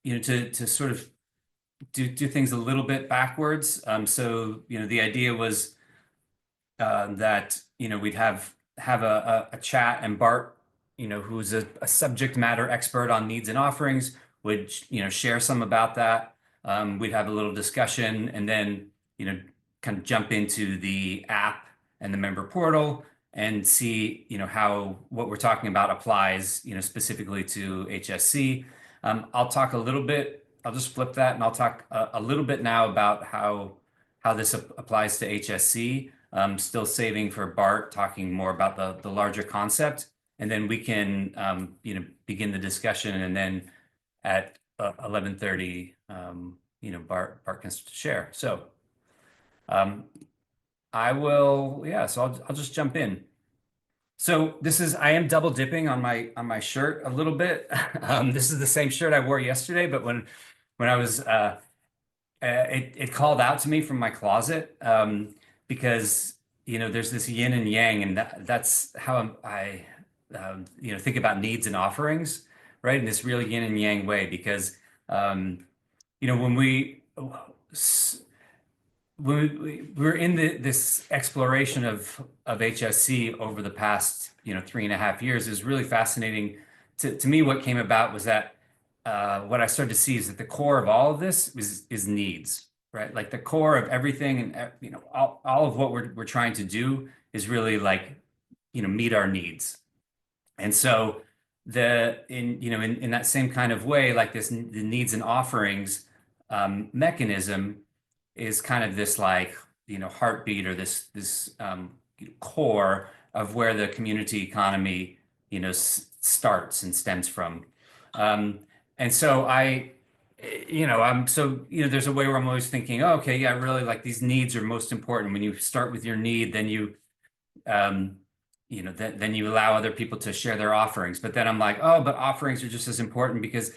to sort of do things a little bit backwards. So, the idea was that we'd have a chat, and Bart, who's a subject matter expert on needs and offerings, would share some about that. We'd have a little discussion, and then kind of jump into the app and the member portal and see how what we're talking about applies specifically to HSC. I'll talk a little bit. I'll just flip that, and I'll talk a little bit now about how this applies to HSC. Still saving for Bart talking more about the larger concept, and then we can begin the discussion, and then at 11:30 Bart can share. So I will, yeah, so I'll just jump in. So I am double dipping on my shirt a little bit. This is the same shirt I wore yesterday, but when I was it called out to me from my closet, because there's this yin and yang, and that's how I think about needs and offerings, right? In this really yin and yang way, because when we're in this exploration of HSC over the past 3.5 years, is really fascinating. To me, what came about was that what I started to see is that the core of all of this is needs, right? Like the core of everything, and all of what we're trying to do is really like meet our needs. And so in that same kind of way, like the needs and offerings mechanism is kind of this like heartbeat, or this core of where the community economy starts and stems from. And so there's a way where I'm always thinking, oh, okay, yeah, really, like these needs are most important. When you start with your need, then then you allow other people to share their offerings. But then I'm like, oh, but offerings are just as important, because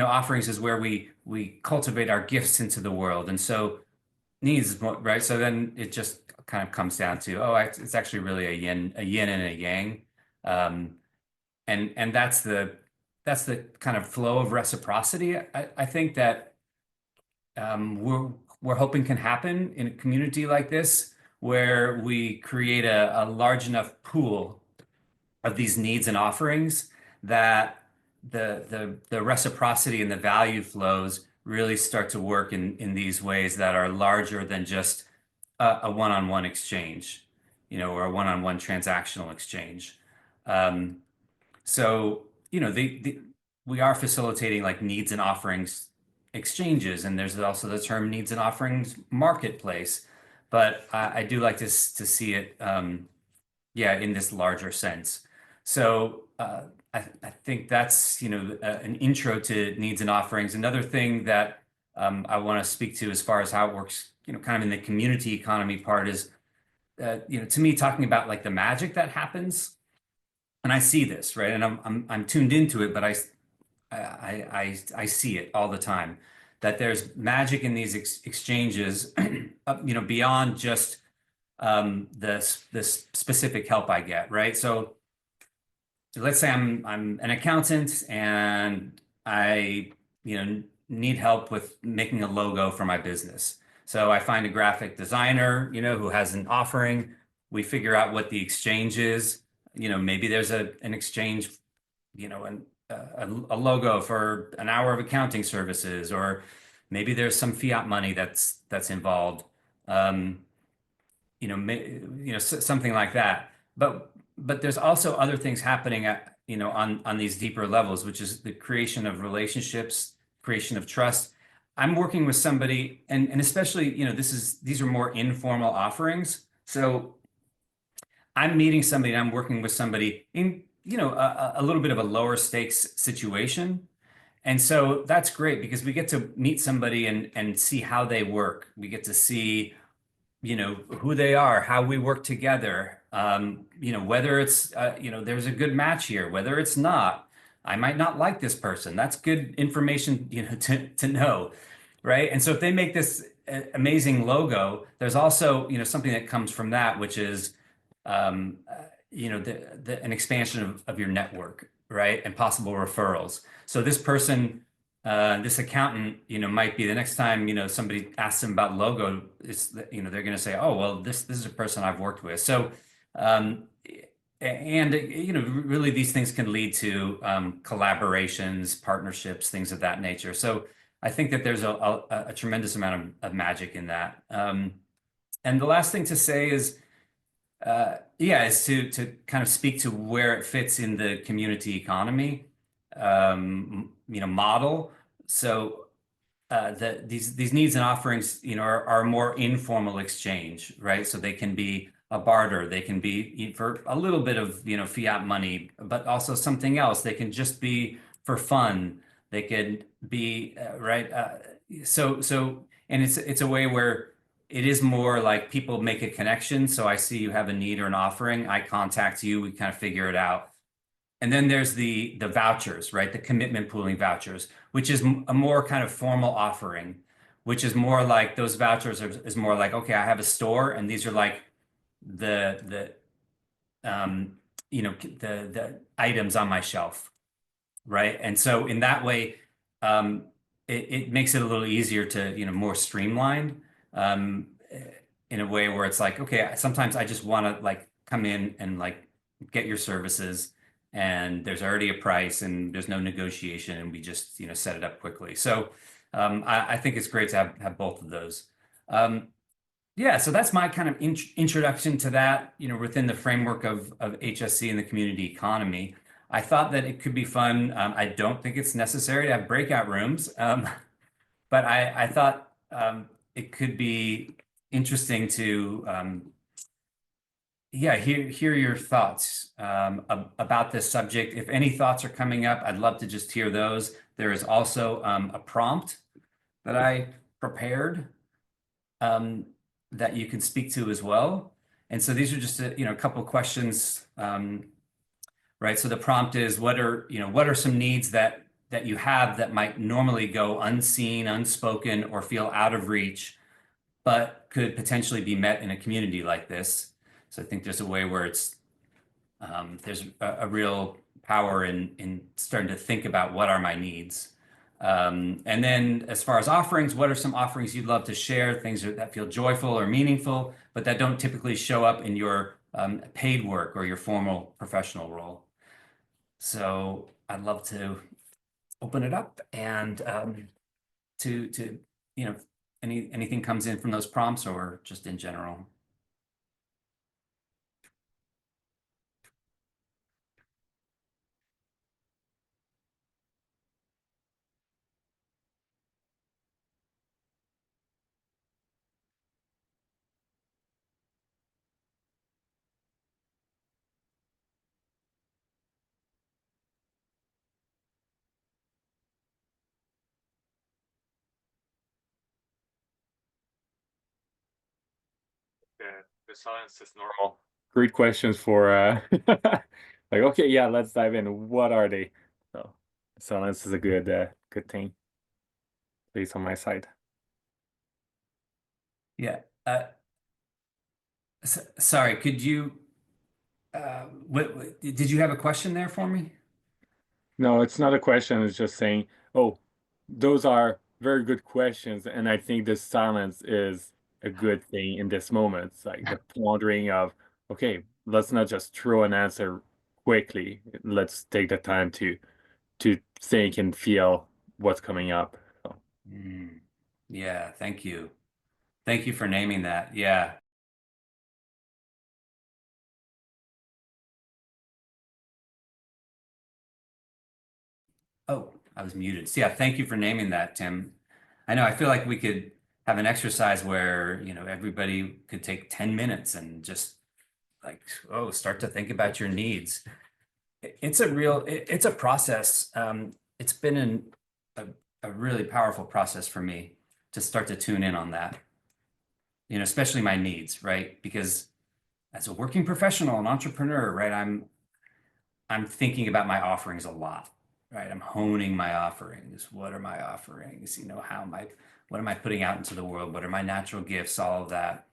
offerings is where we cultivate our gifts into the world, and so needs is more, right? So then it just kind of comes down to, oh, it's actually really a yin and a yang, and that's the kind of flow of reciprocity. I think that we're hoping can happen in a community like this, where we create a large enough pool of these needs and offerings that the reciprocity and the value flows really start to work in these ways that are larger than just a one-on-one exchange, or a one-on-one transactional exchange. So, we are facilitating like needs and offerings exchanges, and there's also the term needs and offerings marketplace. But I do like to see it, in this larger sense. So I think that's an intro to needs and offerings. Another thing that I want to speak to as far as how it works, kind of in the community economy part, is to me, talking about like the magic that happens. And I see this, right? And I'm tuned into it, but I see it all the time, that there's magic in these exchanges, beyond just this specific help I get, right? So let's say I'm an accountant, and I need help with making a logo for my business. So I find a graphic designer who has an offering. We figure out what the exchange is. Maybe there's an exchange, a logo for an hour of accounting services, or maybe there's some fiat money that's involved. Something like that. But there's also other things happening on these deeper levels, which is the creation of relationships, creation of trust. I'm working with somebody, and especially these are more informal offerings. So I'm meeting somebody, and I'm working with somebody in a little bit of a lower stakes situation. And so that's great, because we get to meet somebody and see how they work. We get to see who they are, how we work together, whether it's, there's a good match here, whether it's not. I might not like this person. That's good information, to know, right? And so if they make this amazing logo, there's also, something that comes from that, which is, an expansion of your network, right? And possible referrals. So this person this accountant, might be the next time, somebody asks them about logo, they're going to say, oh, well, this is a person I've worked with. So, um, and really these things can lead to collaborations, partnerships, things of that nature. So I think that there's a tremendous amount of magic in that. And the last thing to say is, yeah, is to kind of speak to where it fits in the community economy, model. So these needs and offerings, are more informal exchange, right? So they can be a barter, they can be for a little bit of, fiat money, but also something else. They can just be for fun. They could be right. And it's a way where it is more like people make a connection. So I see you have a need or an offering. I contact you. We kind of figure it out. And then there's the vouchers, right? The commitment pooling vouchers, which is a more kind of formal offering, which is more like those vouchers is more like, okay, I have a store and these are like the the items on my shelf, right? And so in that way, it makes it a little easier to, more streamlined, um, in a way where it's like, okay, sometimes I just want to like come in and like get your services, and there's already a price and there's no negotiation, and we just, set it up quickly. So I think it's great to have both of those. Um, yeah, so that's my kind of introduction to that, within the framework of HSC and the community economy. I thought that it could be fun. I don't think it's necessary to have breakout rooms, but I thought it could be interesting to, yeah, hear your thoughts about this subject. If any thoughts are coming up, I'd love to just hear those. There is also a prompt that I prepared, um, that you can speak to as well. And so these are just a couple of questions, right? So the prompt is, what are some needs that you have that might normally go unseen, unspoken, or feel out of reach, but could potentially be met in a community like this? So I think there's a way where there's a real power in starting to think about what are my needs. And then as far as offerings, what are some offerings you'd love to share, things that feel joyful or meaningful, but that don't typically show up in your paid work or your formal professional role? So I'd love to open it up and to anything comes in from those prompts or just in general. Yeah, the silence is normal. Great questions for like okay, yeah, let's dive in. What are they? So silence is a good thing, at least on my side. Yeah. Sorry, could you did you have a question there for me? No, it's not a question, it's just saying, oh, those are very good questions, and I think the silence is a good thing in this moment. It's like the pondering of, okay, let's not just throw an answer quickly. Let's take the time to think and feel what's coming up. So, Mm. Yeah, thank you. Thank you for naming that. Yeah. Oh, I was muted. So yeah, thank you for naming that, Tim. I know I feel like we could have an exercise where, everybody could take 10 minutes and just like, oh, start to think about your needs. It's a process. It's been a, a really powerful process for me to start to tune in on that, especially my needs, right? Because as a working professional, an entrepreneur, right, I'm thinking about my offerings a lot, right? I'm honing my offerings. What are my offerings? What am I putting out into the world? What are my natural gifts? All of that.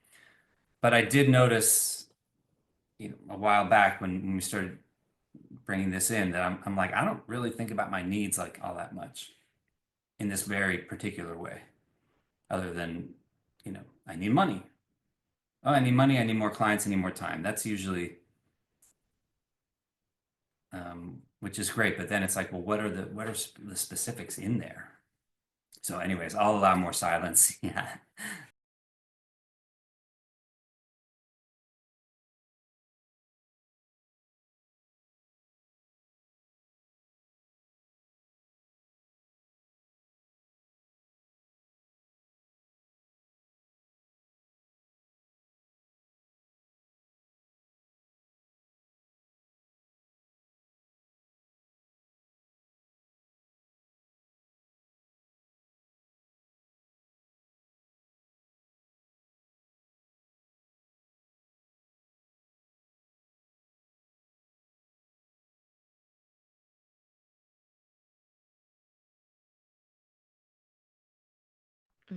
But I did notice, a while back when we started bringing this in that I'm like, I don't really think about my needs like all that much. in this very particular way, other than, I need money. Oh, I need money, I need more clients, I need more time. That's usually, which is great, but then it's like, well, what are the specifics in there? So anyways, I'll allow more silence. Yeah.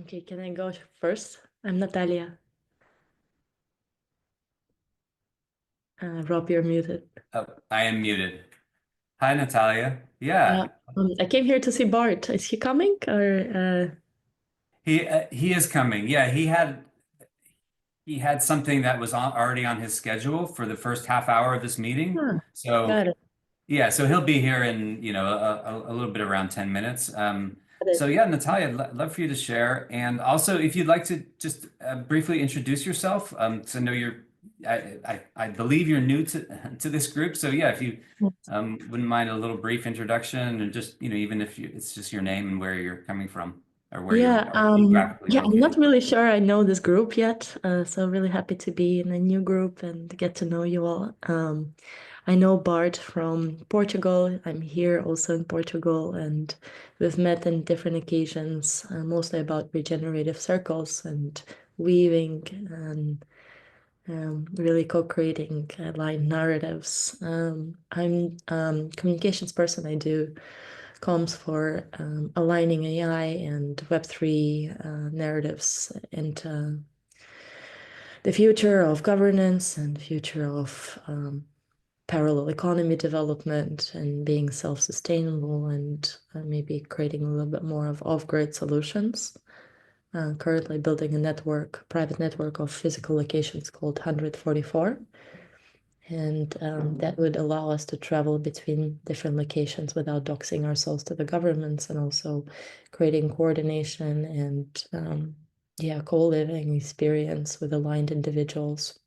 Okay, can I go first? I'm Natalia. Rob, you're muted. Oh, I am muted. Hi, Natalia. Yeah, I came here to see Bart. Is he coming or he is coming. Yeah, he had something that was already on his schedule for the first half hour of this meeting. ah, So got it. yeah, so he'll be here in, a little bit around 10 minutes. Got So it. yeah, Natalia, I'd love for you to share. And also, if you'd like to just briefly introduce yourself, so I know I believe you're new to this group. So yeah, if you wouldn't mind a little brief introduction and just, even if it's just your name and where you're coming from or where you're Yeah, geographically yeah, I'm not located. really sure I know this group yet, so really happy to be in a new group and get to know you all. I know Bart from Portugal. I'm here also in Portugal, and we've met on different occasions, mostly about regenerative circles and weaving and really co-creating aligned narratives. I'm communications person. I do comms for aligning AI and Web3 narratives into the future of governance and the future of parallel economy development and being self-sustainable and maybe creating a little bit more of off-grid solutions. Currently building a network, private network of physical locations called 144. And that would allow us to travel between different locations without doxing ourselves to the governments and also creating coordination and yeah, co-living experience with aligned individuals.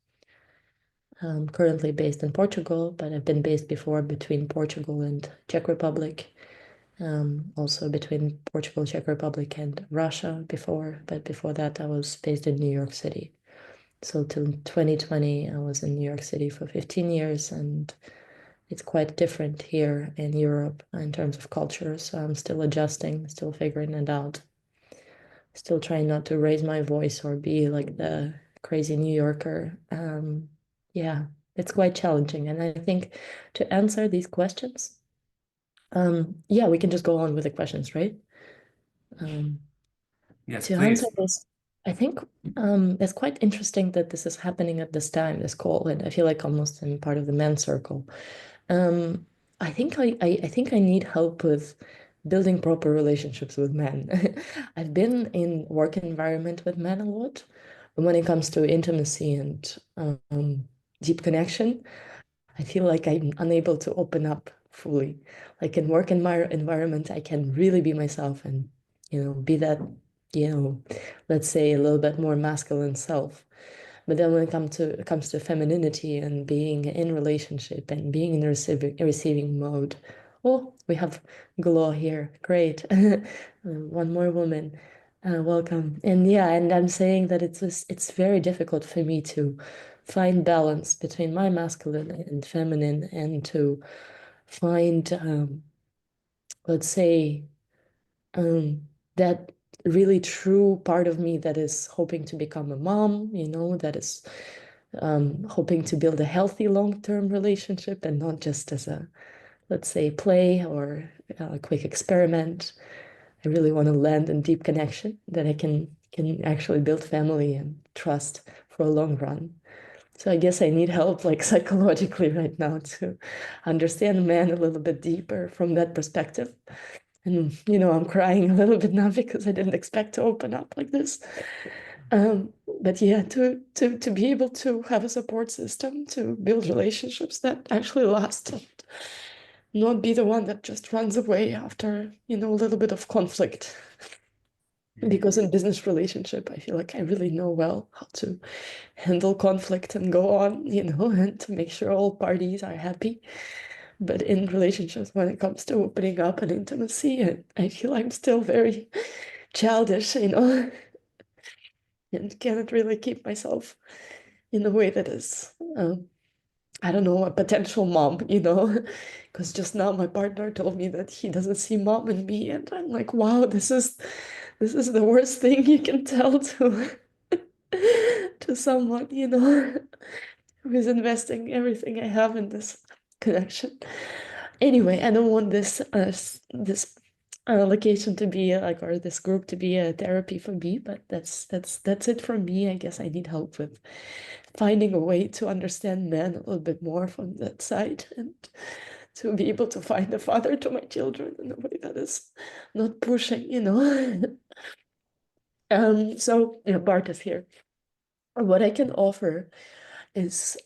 Currently based in Portugal, but I've been based before between Portugal and Czech Republic. Also between Portugal, Czech Republic, and Russia before, but before that I was based in New York City. So till 2020, I was in New York City for 15 years, and it's quite different here in Europe in terms of culture. So I'm still adjusting, still figuring it out, still trying not to raise my voice or be like the crazy New Yorker. Yeah, it's quite challenging. And I think to answer these questions, yeah, we can just go on with the questions, right? Um, Yes, to answer please. this, I think it's quite interesting that this is happening at this time, this call, and I feel like almost in part of the men's circle. Um, I think I need help with building proper relationships with men. I've been in work environment with men a lot, but when it comes to intimacy and deep connection, I feel like I'm unable to open up fully. Like in work environment, I can really be myself and, be that, let's say a little bit more masculine self. But then when it comes to femininity and being in relationship and being in receiving mode, oh, we have Glow here. Great. One more woman. Welcome. And yeah, and I'm saying that it's very difficult for me to find balance between my masculine and feminine and to find let's say um that really true part of me that is hoping to become a mom, that is hoping to build a healthy long-term relationship and not just as a, let's say, play or a quick experiment. I really want to land in deep connection that I can actually build family and trust for a long run. So I guess I need help like psychologically right now to understand man a little bit deeper from that perspective. And, I'm crying a little bit now because I didn't expect to open up like this. But yeah, to be able to have a support system, to build relationships that actually last, and not be the one that just runs away after, a little bit of conflict. Because in business relationship, I feel like I really know well how to handle conflict and go on, and to make sure all parties are happy. But in relationships, when it comes to opening up and intimacy, I feel I'm still very childish, and cannot really keep myself in a way that is, I don't know, a potential mom, because just now my partner told me that he doesn't see mom in me, and I'm like, wow, this is the worst thing you can tell to to someone, who is investing everything I have in this connection. Anyway, I don't want this location to be or this group to be a therapy for me, but that's it from me. I guess I need help with finding a way to understand men a little bit more from that side, and to be able to find a father to my children in a way that is not pushing, So Bart is here. What I can offer is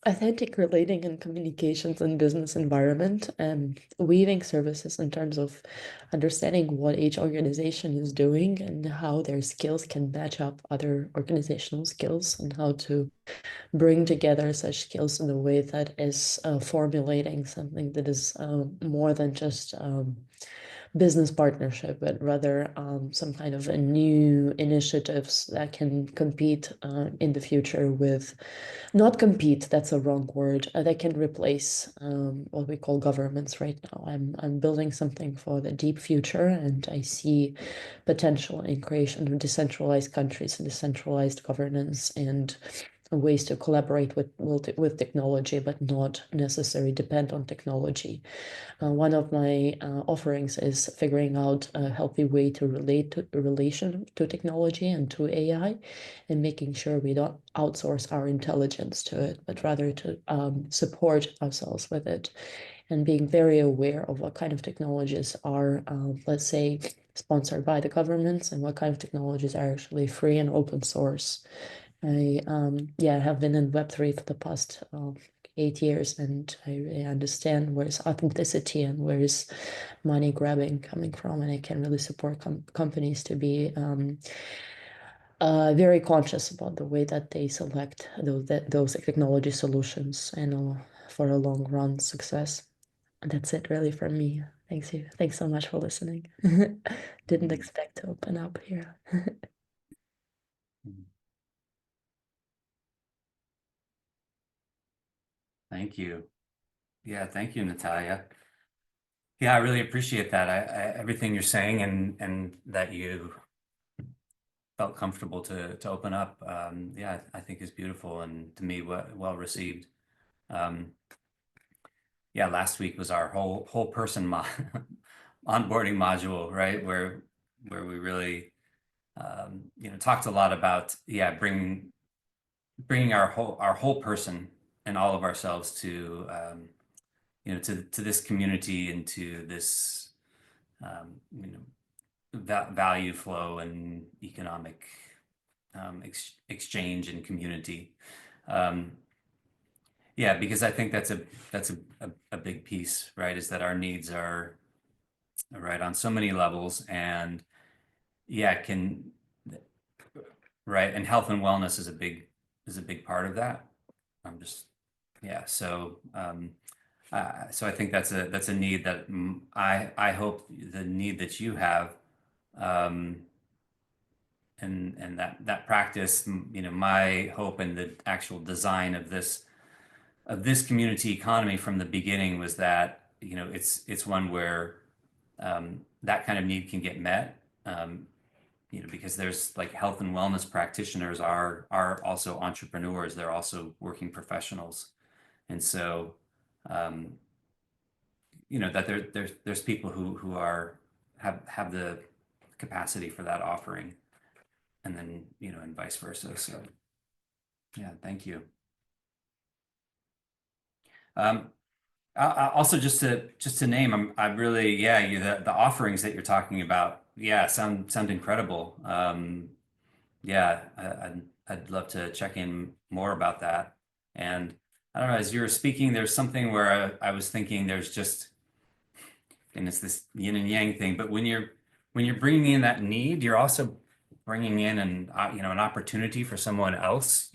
authentic relating and communications in business environment, and weaving services in terms of understanding what each organization is doing and how their skills can match up other organizational skills, and how to bring together such skills in a way that is formulating something that is more than just business partnership, but rather some kind of a new initiatives that can compete in the future with, not compete, that's a wrong word, that can replace what we call governments right now. I'm building something for the deep future, and I see potential in creation of decentralized countries and decentralized governance, and ways to collaborate with technology, but not necessarily depend on technology. One of my offerings is figuring out a healthy way to relation to technology and to AI, and making sure we don't outsource our intelligence to it, but rather to support ourselves with it, and being very aware of what kind of technologies are, let's say, sponsored by the governments, and what kind of technologies are actually free and open source. I have been in Web3 for the past 8 years, and I really understand where's authenticity and where's money grabbing coming from, and I can really support companies to be very conscious about the way that they select those technology solutions, and for a long run success. And that's it really from me. Thanks so much for listening. Didn't expect to open up here. Thank you. Yeah, thank you, Natalia. Yeah, I really appreciate that. Everything you're saying, and that you felt comfortable to open up. Yeah, I think is beautiful, and to me, well received. Yeah, last week was our whole person onboarding module, right? Where we really talked a lot about bringing our whole person and all of ourselves to to this community, and to this value flow and economic exchange and community. Yeah, because I think that's a big piece, right? Is that our needs are right on so many levels, and yeah, right, and health and wellness is a big part of that. I'm just yeah, so so I think that's a need that I hope the need that you have, and that practice, my hope and the actual design of this community economy from the beginning was that it's one where that kind of need can get met, because there's like health and wellness practitioners are also entrepreneurs, they're also working professionals, and so that there's people who are have the capacity for that offering, and then and vice versa. So yeah, thank you. Also, just to name, I really, yeah, the offerings that you're talking about, yeah, sound incredible. Yeah, I'd love to check in more about that. And I don't know, as you were speaking, there's something where I was thinking there's just, and it's this yin and yang thing, but when you're bringing in that need, you're also bringing in an opportunity for someone else.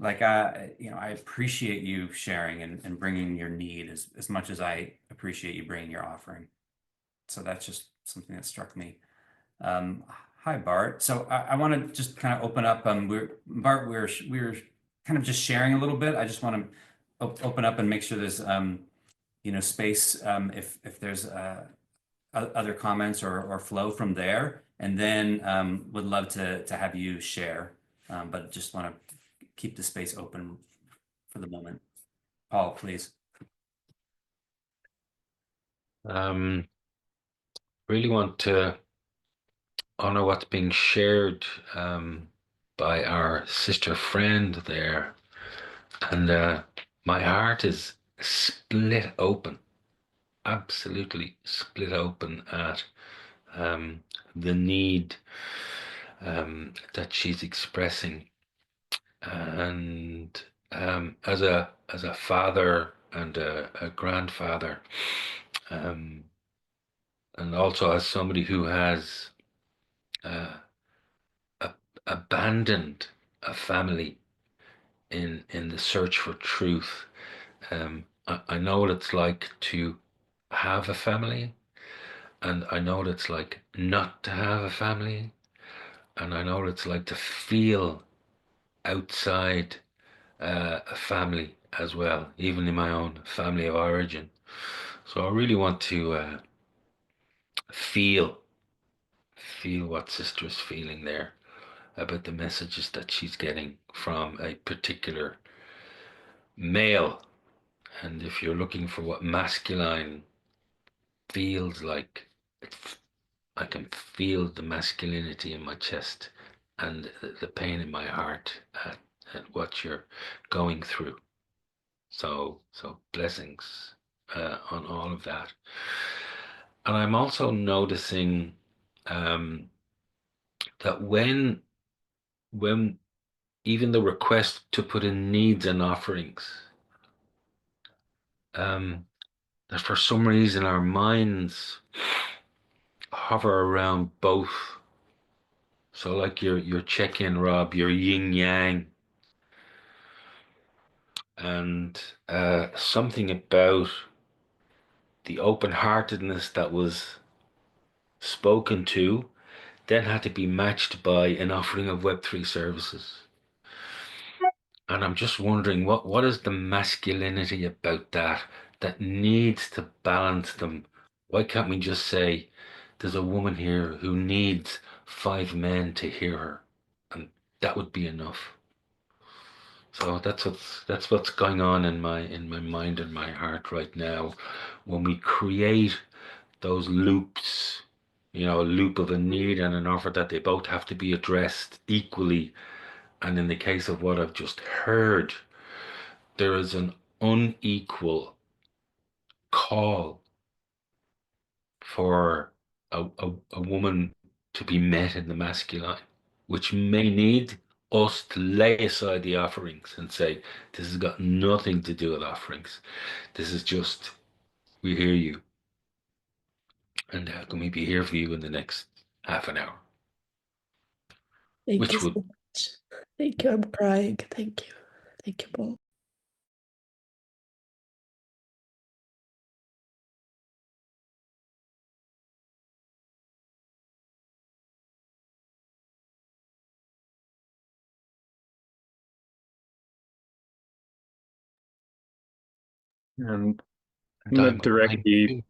I appreciate you sharing and bringing your need as much as I appreciate you bringing your offering. So that's just something that struck me. Um, Hi, Bart. So I want to just kind of open up. Bart, we're kind of just sharing a little bit. I just want to open up and make sure there's space if there's other comments or flow from there, and then would love to have you share. But just want to keep the space open for the moment. Paul, please. Really want to honor what's being shared by our sister friend there. And my heart is split open, absolutely split open at the need that she's expressing. And as a father and a grandfather, and also as somebody who has uh, abandoned a family in the search for truth. I know what it's like to have a family, and I know what it's like not to have a family, and I know what it's like to feel outside a family as well, even in my own family of origin. So I really want to feel what sister's feeling there about the messages that she's getting from a particular male. And if you're looking for what masculine feels like, I can feel the masculinity in my chest and the pain in my heart at what you're going through. So blessings on all of that. And I'm also noticing that when even the request to put in needs and offerings, that for some reason our minds hover around both. So like your check-in, Rob, your yin yang, and something about the open-heartedness that was spoken to then had to be matched by an offering of Web3 services. And I'm just wondering what is the masculinity about that needs to balance them? Why can't we just say there's a woman here who needs 5 men to hear her, and that would be enough? So that's what's going on in my mind and my heart right now. When we create those loops, a loop of a need and an offer that they both have to be addressed equally. And in the case of what I've just heard, there is an unequal call for a woman to be met in the masculine, which may need us to lay aside the offerings and say, this has got nothing to do with offerings. This is just, we hear you. And how can we be here for you in the next half an hour? Thank you Which so would, much. Thank you. I'm crying. Thank you. Thank you, Paul. And and not I'm directly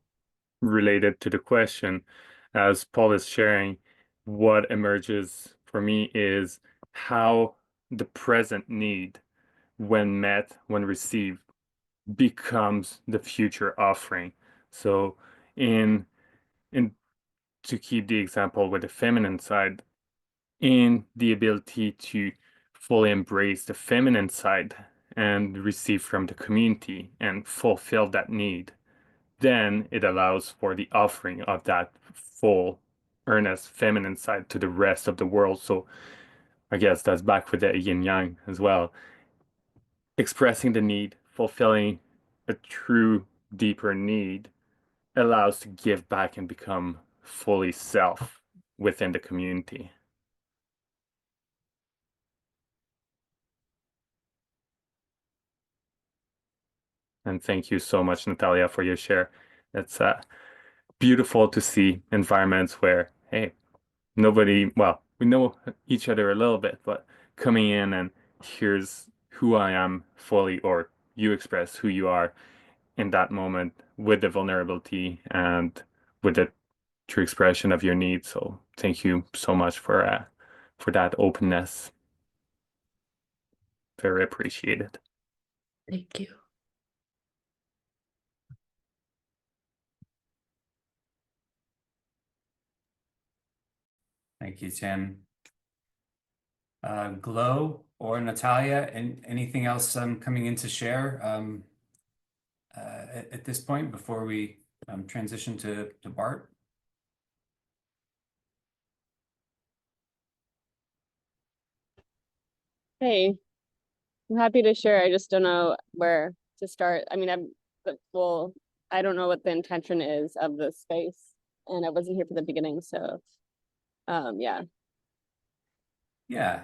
related to the question, as Paul is sharing, what emerges for me is how the present need, when met, when received, becomes the future offering. So in to keep the example with the feminine side, in the ability to fully embrace the feminine side and receive from the community and fulfill that need, then it allows for the offering of that full, earnest, feminine side to the rest of the world. So I guess that's back with the yin yang as well. Expressing the need, fulfilling a true, deeper need allows to give back and become fully self within the community. And thank you so much, Natalia, for your share. It's beautiful to see environments where, hey, nobody, well, we know each other a little bit, but coming in and here's who I am fully, or you express who you are in that moment with the vulnerability and with the true expression of your needs. So thank you so much for that openness. Very appreciated. Thank you. Thank you, Tim. Glow or Natalia, and anything else coming in to share at this point before we transition to Bart? Hey, I'm happy to share. I just don't know where to start. I mean, well, I don't know what the intention is of this space, and I wasn't here for the beginning, so yeah. Yeah.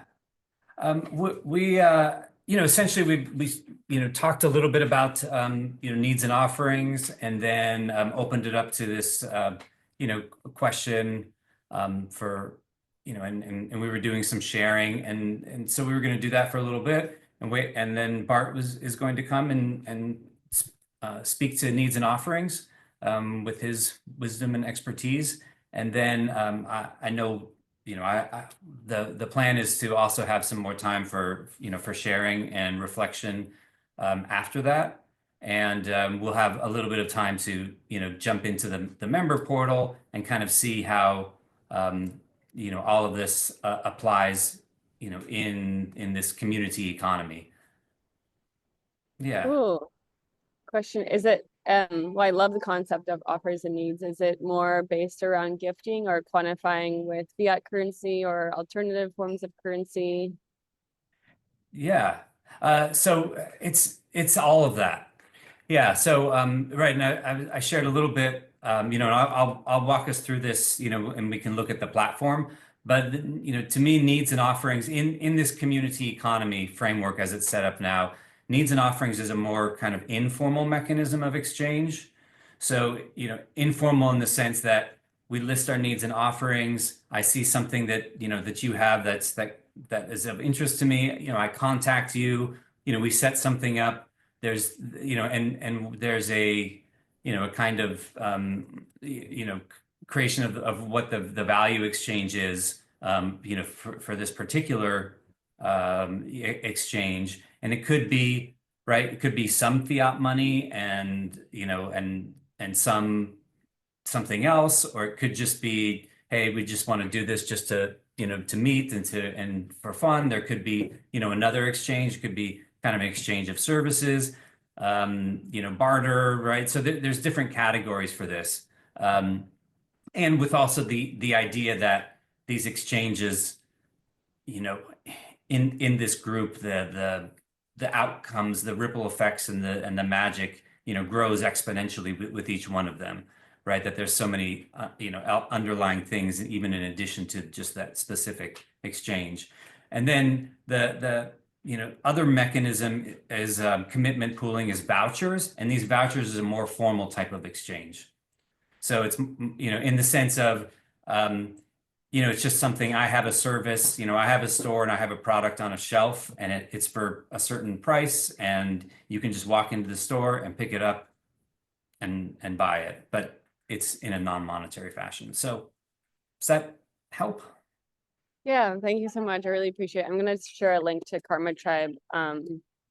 We essentially we talked a little bit about needs and offerings, and then opened it up to this question for and we were doing some sharing, and so we were going to do that for a little bit and wait, and then Bart is going to come and speak to needs and offerings with his wisdom and expertise, and then I know. The plan is to also have some more time for sharing and reflection after that, and we'll have a little bit of time to jump into the member portal and kind of see how all of this applies in this community economy. Yeah. Ooh, question, is it well, I love the concept of offers and needs. Is it more based around gifting or quantifying with fiat currency or alternative forms of currency? Yeah. So it's all of that. Yeah. So right now I shared a little bit, and I'll walk us through this, and we can look at the platform. But to me, needs and offerings in this community economy framework as it's set up now, needs and offerings is a more kind of informal mechanism of exchange. So informal in the sense that we list our needs and offerings. I see something that that you have that is of interest to me. I contact you. We set something up. There's and there's a a kind of creation of what the value exchange is for this particular exchange, and it could be right. It could be some fiat money and and something else, or it could just be, hey, we just want to do this just to to meet and for fun. There could be another exchange. It could be kind of an exchange of services, barter, right? So there's different categories for this, and with also the idea that these exchanges, in this group, the outcomes, the ripple effects, and the magic, grows exponentially with each one of them, right? That there's so many, underlying things, even in addition to just that specific exchange. And then the other mechanism is commitment pooling, is vouchers, and these vouchers is a more formal type of exchange. So it's in the sense of it's just something. I have a service, I have a store and I have a product on a shelf, and it's for a certain price, and you can just walk into the store and pick it up and buy it, but it's in a non-monetary fashion. So does that help? Yeah, thank you so much. I really appreciate it. I'm gonna share a link to Karma Tribe. I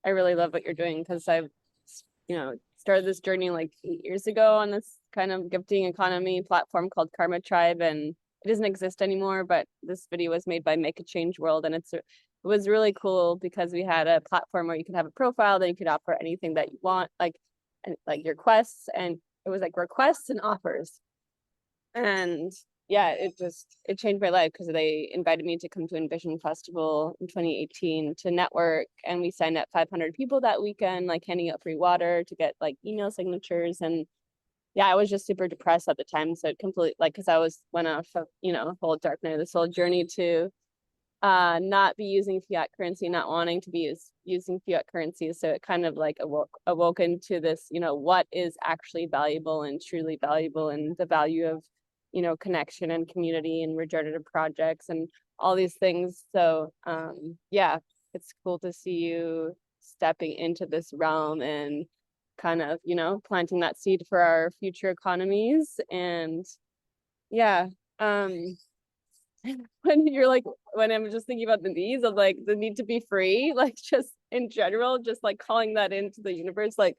really love what you're doing because I've started this journey like 8 years ago on this kind of gifting economy platform called Karma Tribe, and it doesn't exist anymore, but this video was made by Make a Change World, and it's was really cool because we had a platform where you could have a profile, then you could offer anything that you want, like your quests, and it was like requests and offers. And yeah, it changed my life because they invited me to come to Envision Festival in 2018 to network, and we signed up 500 people that weekend, like handing out free water to get like email signatures. And yeah, I was just super depressed at the time, so it completely, like, because I went off of, a whole dark night, this whole journey to not be using fiat currency, not wanting to be using fiat currency. So it kind of like awoken to this, what is actually valuable and truly valuable, and the value of, connection and community and regenerative projects and all these things. So yeah, it's cool to see you stepping into this realm and kind of, planting that seed for our future economies. And yeah, when I'm just thinking about the needs of like the need to be free, like just in general, just like calling that into the universe, like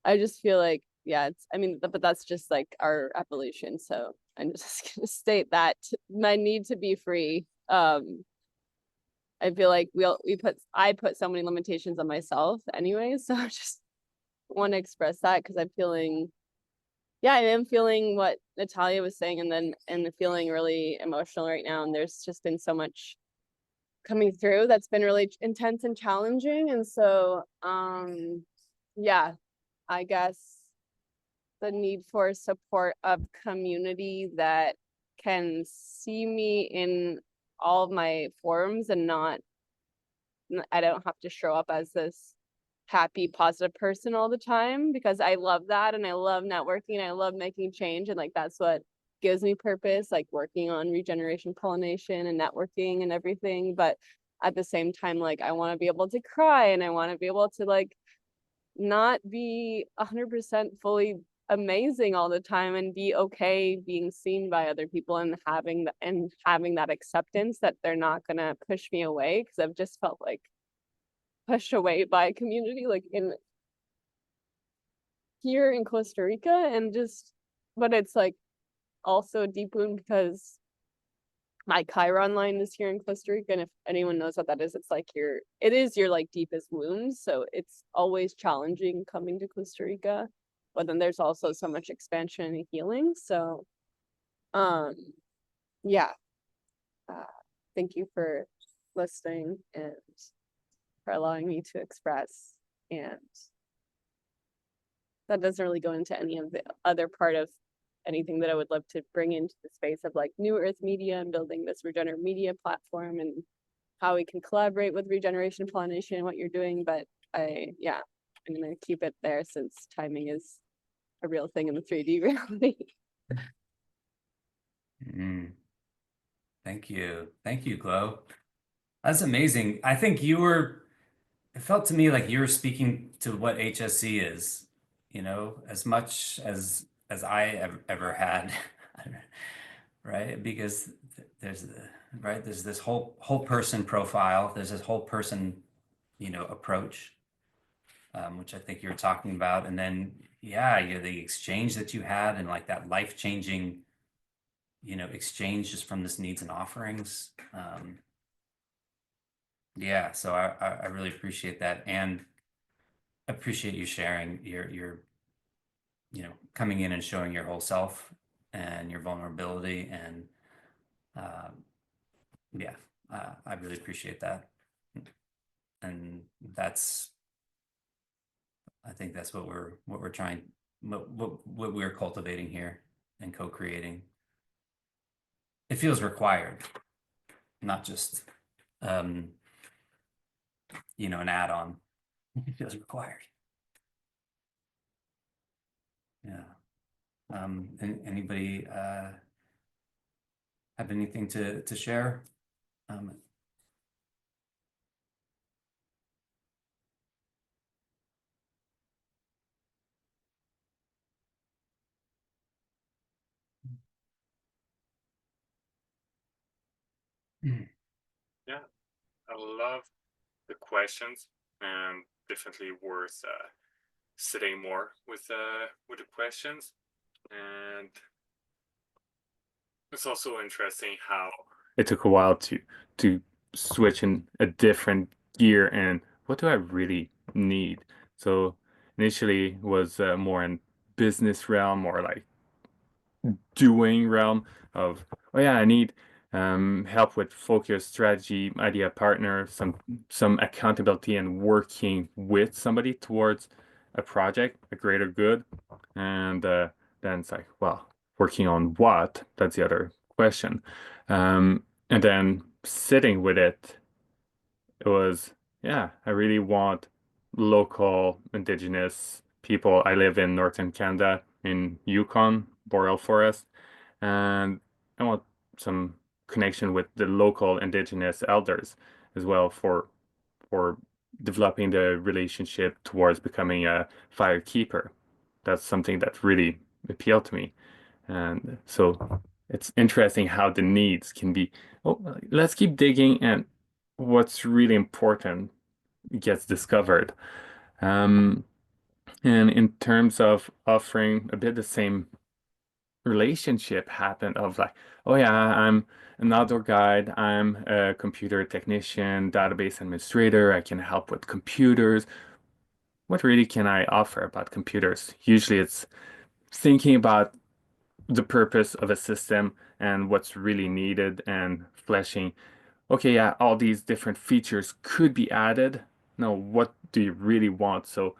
I just feel like, yeah, but that's just like our evolution. So I'm just gonna state that my need to be free. I feel like I put so many limitations on myself anyway. So I just want to express that because I'm feeling, yeah, I am feeling what Natalia was saying, and feeling really emotional right now. And there's just been so much coming through that's been really intense and challenging. And so, yeah, I guess the need for support of community that can see me in all of my forms and I don't have to show up as this happy, positive person all the time, because I love that and I love networking and I love making change, and like that's what gives me purpose, like working on regeneration, pollination, and networking and everything. But at the same time, like I want to be able to cry, and I want to be able to like not be 100% fully amazing all the time, and be okay being seen by other people, and having that acceptance that they're not gonna push me away, because I've just felt like pushed away by a community, like here in Costa Rica, but it's like also a deep wound because my Chiron line is here in Costa Rica, and if anyone knows what that is, it is your like deepest wound. So it's always challenging coming to Costa Rica, but then there's also so much expansion and healing. So, yeah, thank you for listening and for allowing me to express. And that doesn't really go into any of the other part of anything that I would love to bring into the space of like New Earth Media and building this regenerative media platform and how we can collaborate with regeneration and pollination and what you're doing. But I'm gonna keep it there since timing is a real thing in the 3D reality. Thank you, Glow. That's amazing. I think it felt to me like you were speaking to what HSC is, as much as I ever had, right? Because there's this whole person profile, there's this whole person, approach, which I think you're talking about, and then the exchange that you had, and like that life-changing, exchange just from this needs and offerings. So I really appreciate that, and appreciate you sharing your coming in and showing your whole self and your vulnerability, and I really appreciate that. And I think that's what we're trying, what we're cultivating here and co-creating. It feels required, not just an add-on. It feels required. Yeah. Anybody have anything to share? Yeah, I love the questions, and definitely worth sitting more with the questions. And it's also interesting how it took a while to switch in a different gear and what do I really need? So initially was more in business realm or like doing realm of, oh yeah, I need help with focus, strategy, idea partner, some accountability and working with somebody towards a project, a greater good. And then it's like, well, working on what? That's the other question. And then sitting with it, it was, yeah, I really want local indigenous people. I live in northern Canada in Yukon, Boreal Forest, and I want some connection with the local indigenous elders as well for developing the relationship towards becoming a fire keeper. That's something that really appealed to me. And so it's interesting how the needs can be, oh, let's keep digging and what's really important gets discovered. Um, and in terms of offering a bit the same relationship happened of like, oh yeah, I'm an outdoor guide, I'm a computer technician, database administrator, I can help with computers. What really can I offer about computers? Usually it's thinking about the purpose of a system and what's really needed and fleshing, okay, yeah, all these different features could be added. No, what do you really want? So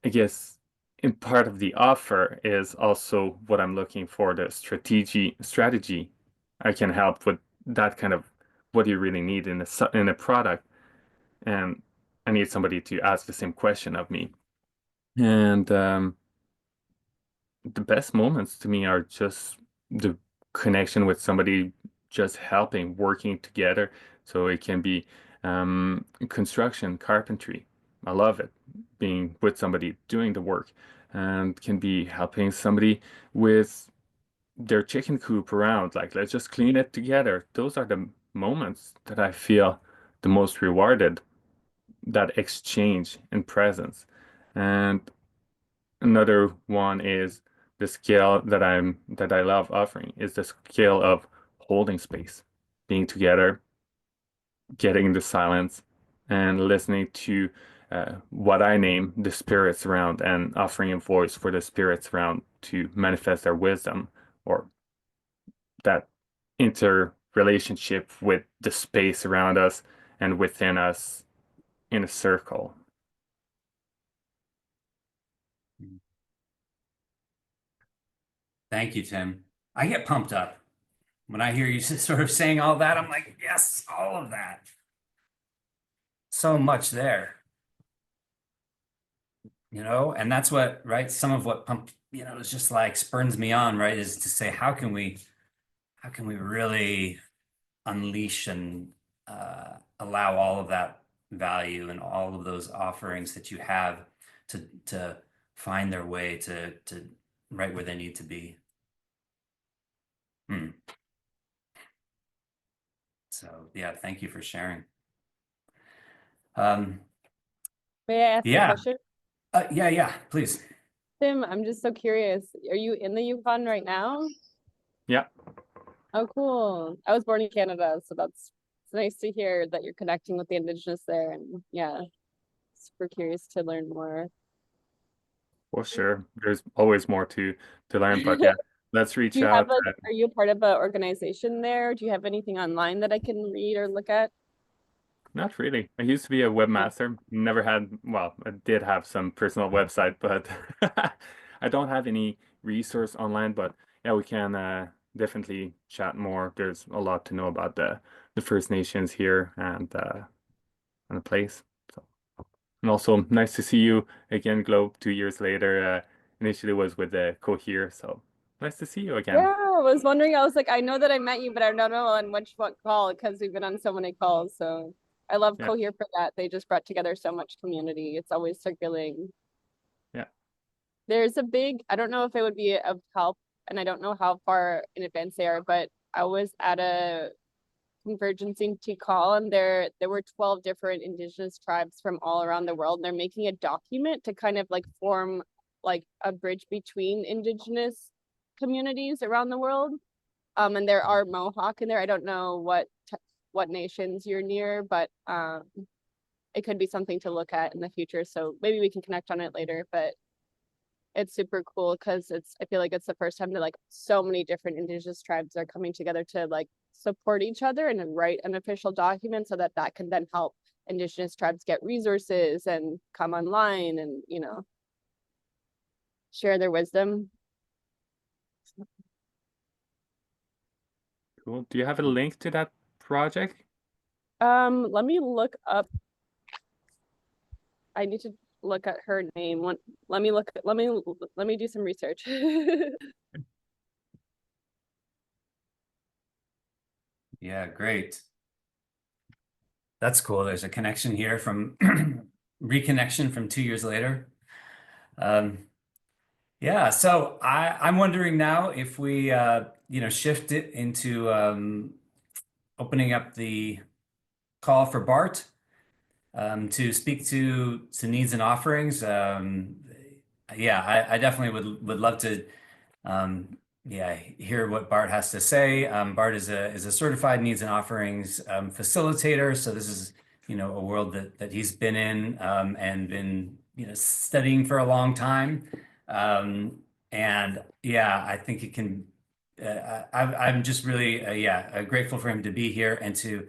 I guess in part of the offer is also what I'm looking for, the strategy. I can help with that kind of what do you really need in a product. And I need somebody to ask the same question of me. And the best moments to me are just the connection with somebody, just helping, working together. So it can be construction, carpentry. I love it, being with somebody doing the work, and can be helping somebody with their chicken coop around. Like, let's just clean it together. Those are the moments that I feel the most rewarded, that exchange and presence. And another one is the skill that I love offering is the skill of holding space, being together, getting the silence, and listening to what I name the spirits around and offering a voice for the spirits around to manifest their wisdom or that interrelationship with the space around us and within us in a circle. Thank you, Tim. I get pumped up when I hear you sort of saying all that. I'm like, yes, all of that. So much there, and that's what, right? Some of what is just like spurns me on, right? Is to say, how can we really unleash and allow all of that value and all of those offerings that you have to find their way to right where they need to be. So yeah, thank you for sharing. May I ask a Yeah. question? Yeah, please. Tim, I'm just so curious. Are you in the Yukon right now? Yeah. Oh, cool. I was born in Canada, so it's nice to hear that you're connecting with the Indigenous there. And yeah, super curious to learn more. Well, sure. There's always more to learn, but yeah, let's Do reach you have out. are you a part of an organization there? Do you have anything online that I can read or look at? Not really. I used to be a webmaster. Never had, well, I did have some personal website, but I don't have any resource online. But yeah, we can definitely chat more. There's a lot to know about the First Nations here and the place. So, and also nice to see you again, Globe, 2 years later. Initially was with the Cohere, so nice to see you again. Yeah, I was wondering. I was like, I know that I met you, but I don't know on what call because we've been on so many calls. So I love Yeah. Cohere for that. They just brought together so much community. It's always circulating. Yeah. There's a big, I don't know if it would be of help, and I don't know how far in advance they are, but I was at a Convergency call, and there were 12 different Indigenous tribes from all around the world. And they're making a document to kind of like form like a bridge between Indigenous communities around the world. And there are Mohawk in there. I don't know what what nations you're near, but it could be something to look at in the future. So maybe we can connect on it later, but it's super cool because I feel like it's the first time that like so many different indigenous tribes are coming together to like support each other and then write an official document so that that can then help indigenous tribes get resources and come online and, you know, share their wisdom. Cool. Do you have a link to that project? Let me look up. I need to look at her name. Let me do some research. Yeah, great. That's cool. There's a connection here from reconnection from 2 years later. Yeah, so I'm wondering now if we shift it into opening up the call for Bart to speak to needs and offerings. Yeah, I definitely would love to hear what Bart has to say. Bart is a certified needs and offerings facilitator. So this is, a world that he's been in and been, studying for a long time. And yeah, I think it can, I'm just really, grateful for him to be here and to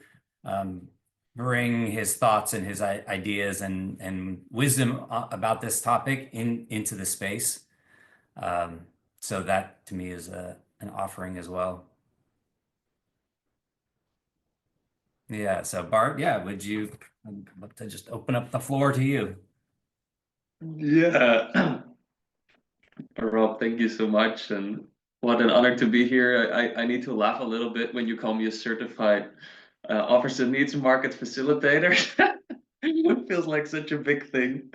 bring his thoughts and his ideas and wisdom about this topic into the space. So that to me is an offering as well. Yeah. So Bart, would you I'd love to just open up the floor to you? Yeah, Rob, thank you so much. And what an honor to be here. I need to laugh a little bit when you call me a certified offers and needs market facilitator. It feels like such a big thing.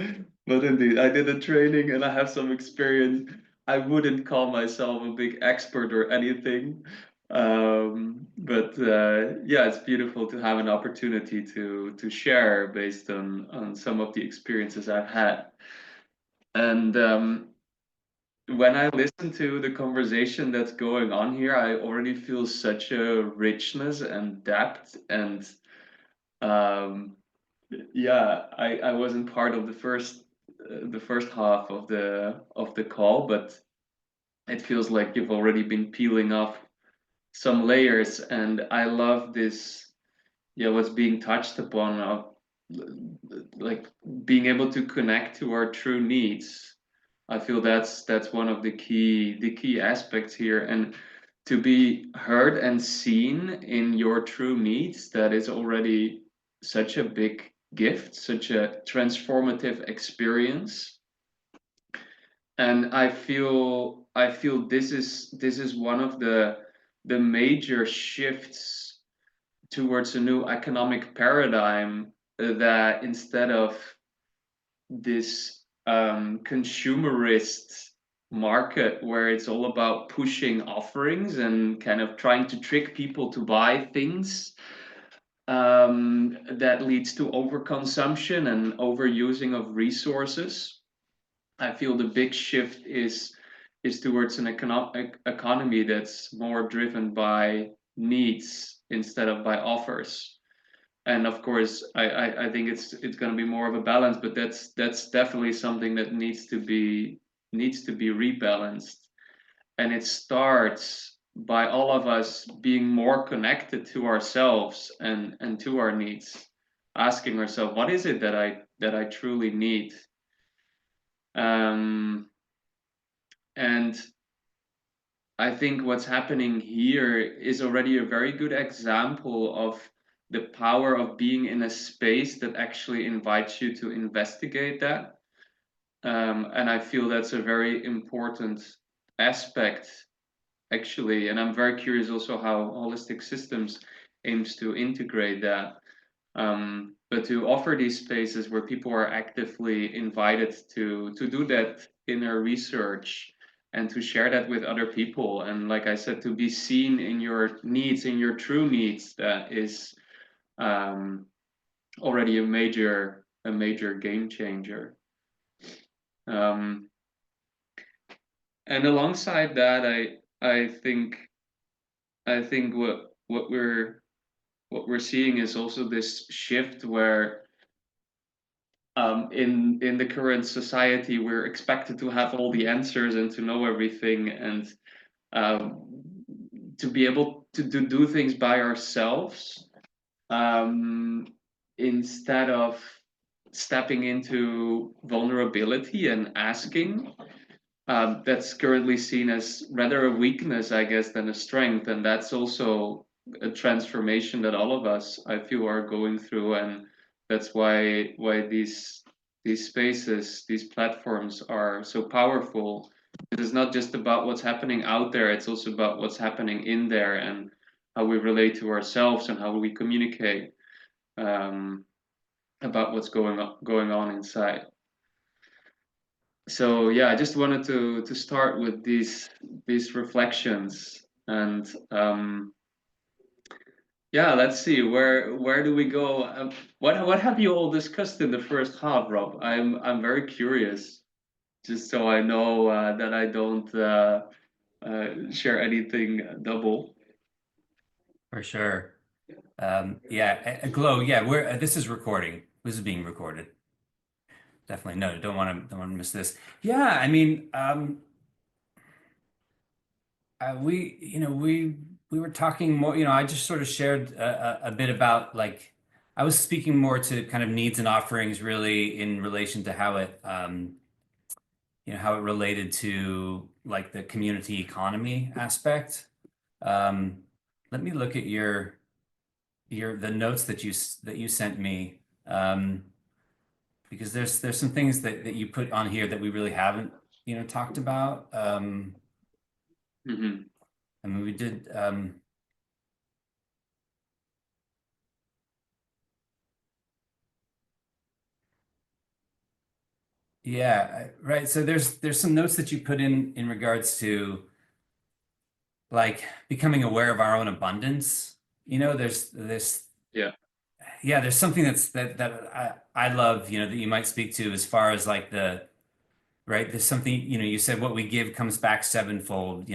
But indeed, I did a training and I have some experience. I wouldn't call myself a big expert or anything. But yeah, it's beautiful to have an opportunity to share based on some of the experiences I've had. And when I listen to the conversation that's going on here, I already feel such a richness and depth. And um, yeah, I wasn't part of the first half of the call, but it feels like you've already been peeling off some layers, and I love this. Yeah, what's being touched upon of like being able to connect to our true needs. I feel that's one of the key aspects here, and to be heard and seen in your true needs, that is already such a big gift, such a transformative experience. And I feel this is one of the major shifts towards a new economic paradigm, that instead of this consumerist market where it's all about pushing offerings and kind of trying to trick people to buy things, that leads to overconsumption and overusing of resources. I feel the big shift is towards an economy that's more driven by needs instead of by offers. And of course, I think it's going to be more of a balance, but that's definitely something that needs to be rebalanced. And it starts by all of us being more connected to ourselves and to our needs, asking ourselves, what is it that I truly need? And I think what's happening here is already a very good example of the power of being in a space that actually invites you to investigate that. And I feel that's a very important aspect, actually. And I'm very curious also how holistic systems aims to integrate that. But to offer these spaces where people are actively invited to do that inner research and to share that with other people, and like I said, to be seen in your needs, in your true needs, that is already a major game changer. And alongside that, I think what we're what we're seeing is also this shift where in the current society we're expected to have all the answers and to know everything, and to be able to do things by ourselves, instead of stepping into vulnerability and asking. That's currently seen as rather a weakness, I guess, than a strength, and that's also a transformation that all of us, I feel, are going through, and that's why these spaces, these platforms are so powerful. It's not just about what's happening out there; it's also about what's happening in there and how we relate to ourselves and how we communicate about what's going on inside. So yeah, I just wanted to start with these reflections, and yeah, let's see where do we go. What have you all discussed in the first half, Rob? I'm very curious, just so I know that I don't share anything double. For sure. Yeah, Glow. Yeah, we're this is recording. This is being recorded. Definitely. No, don't want to miss this. Yeah, I mean, we were talking more. I just sort of shared a bit about, like, I was speaking more to kind of needs and offerings, really in relation to how it how it related to, like, the community economy aspect. Let me look at the notes that you sent me, because there's some things that you put on here that we really haven't talked about. Mm-hmm. I mean, we did. Yeah, right. So there's some notes that you put in regards to, like, becoming aware of our own abundance. There's this. Yeah. Yeah, there's something that I love, that you might speak to, as far as, like, right. There's something, you said what we give comes back sevenfold.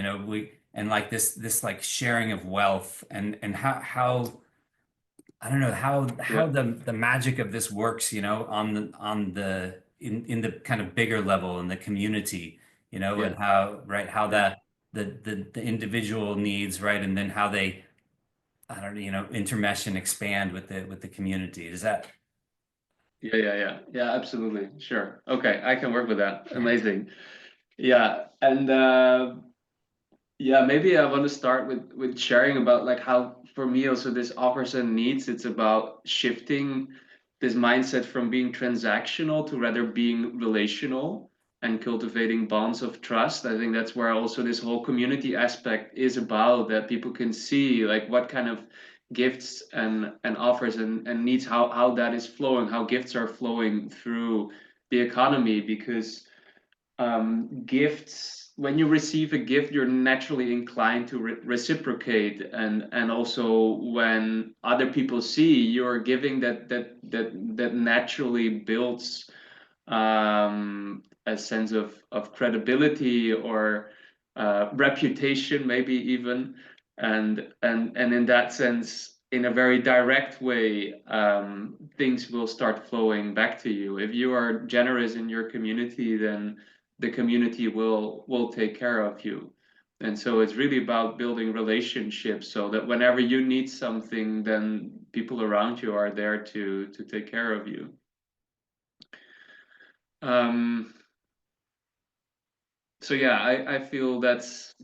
And, like, this like sharing of wealth, and how I don't know how Yeah. the magic of this works, in the kind of bigger level in the community, Yeah. and how, right, how Yeah. the individual needs, right, and then how they, I don't know, intermesh and expand with the community. Does that? Yeah, absolutely. Sure. Okay, I can work with that. Amazing. Yeah, and yeah, maybe I want to start with sharing about, like, how for me also this offers and needs. It's about shifting this mindset from being transactional to rather being relational and cultivating bonds of trust. I think that's where also this whole community aspect is about, that people can see, like, what kind of gifts and offers and needs, how that is flowing, how gifts are flowing through the economy. Because gifts, when you receive a gift, you're naturally inclined to reciprocate, and also when other people see you're giving, that naturally builds a sense of credibility, or reputation, maybe even, and in that sense, in a very direct way, things will start flowing back to you. If you are generous in your community, then the community will take care of you. And so it's really about building relationships, so that whenever you need something, then people around you are there to take care of you. So yeah, I feel that's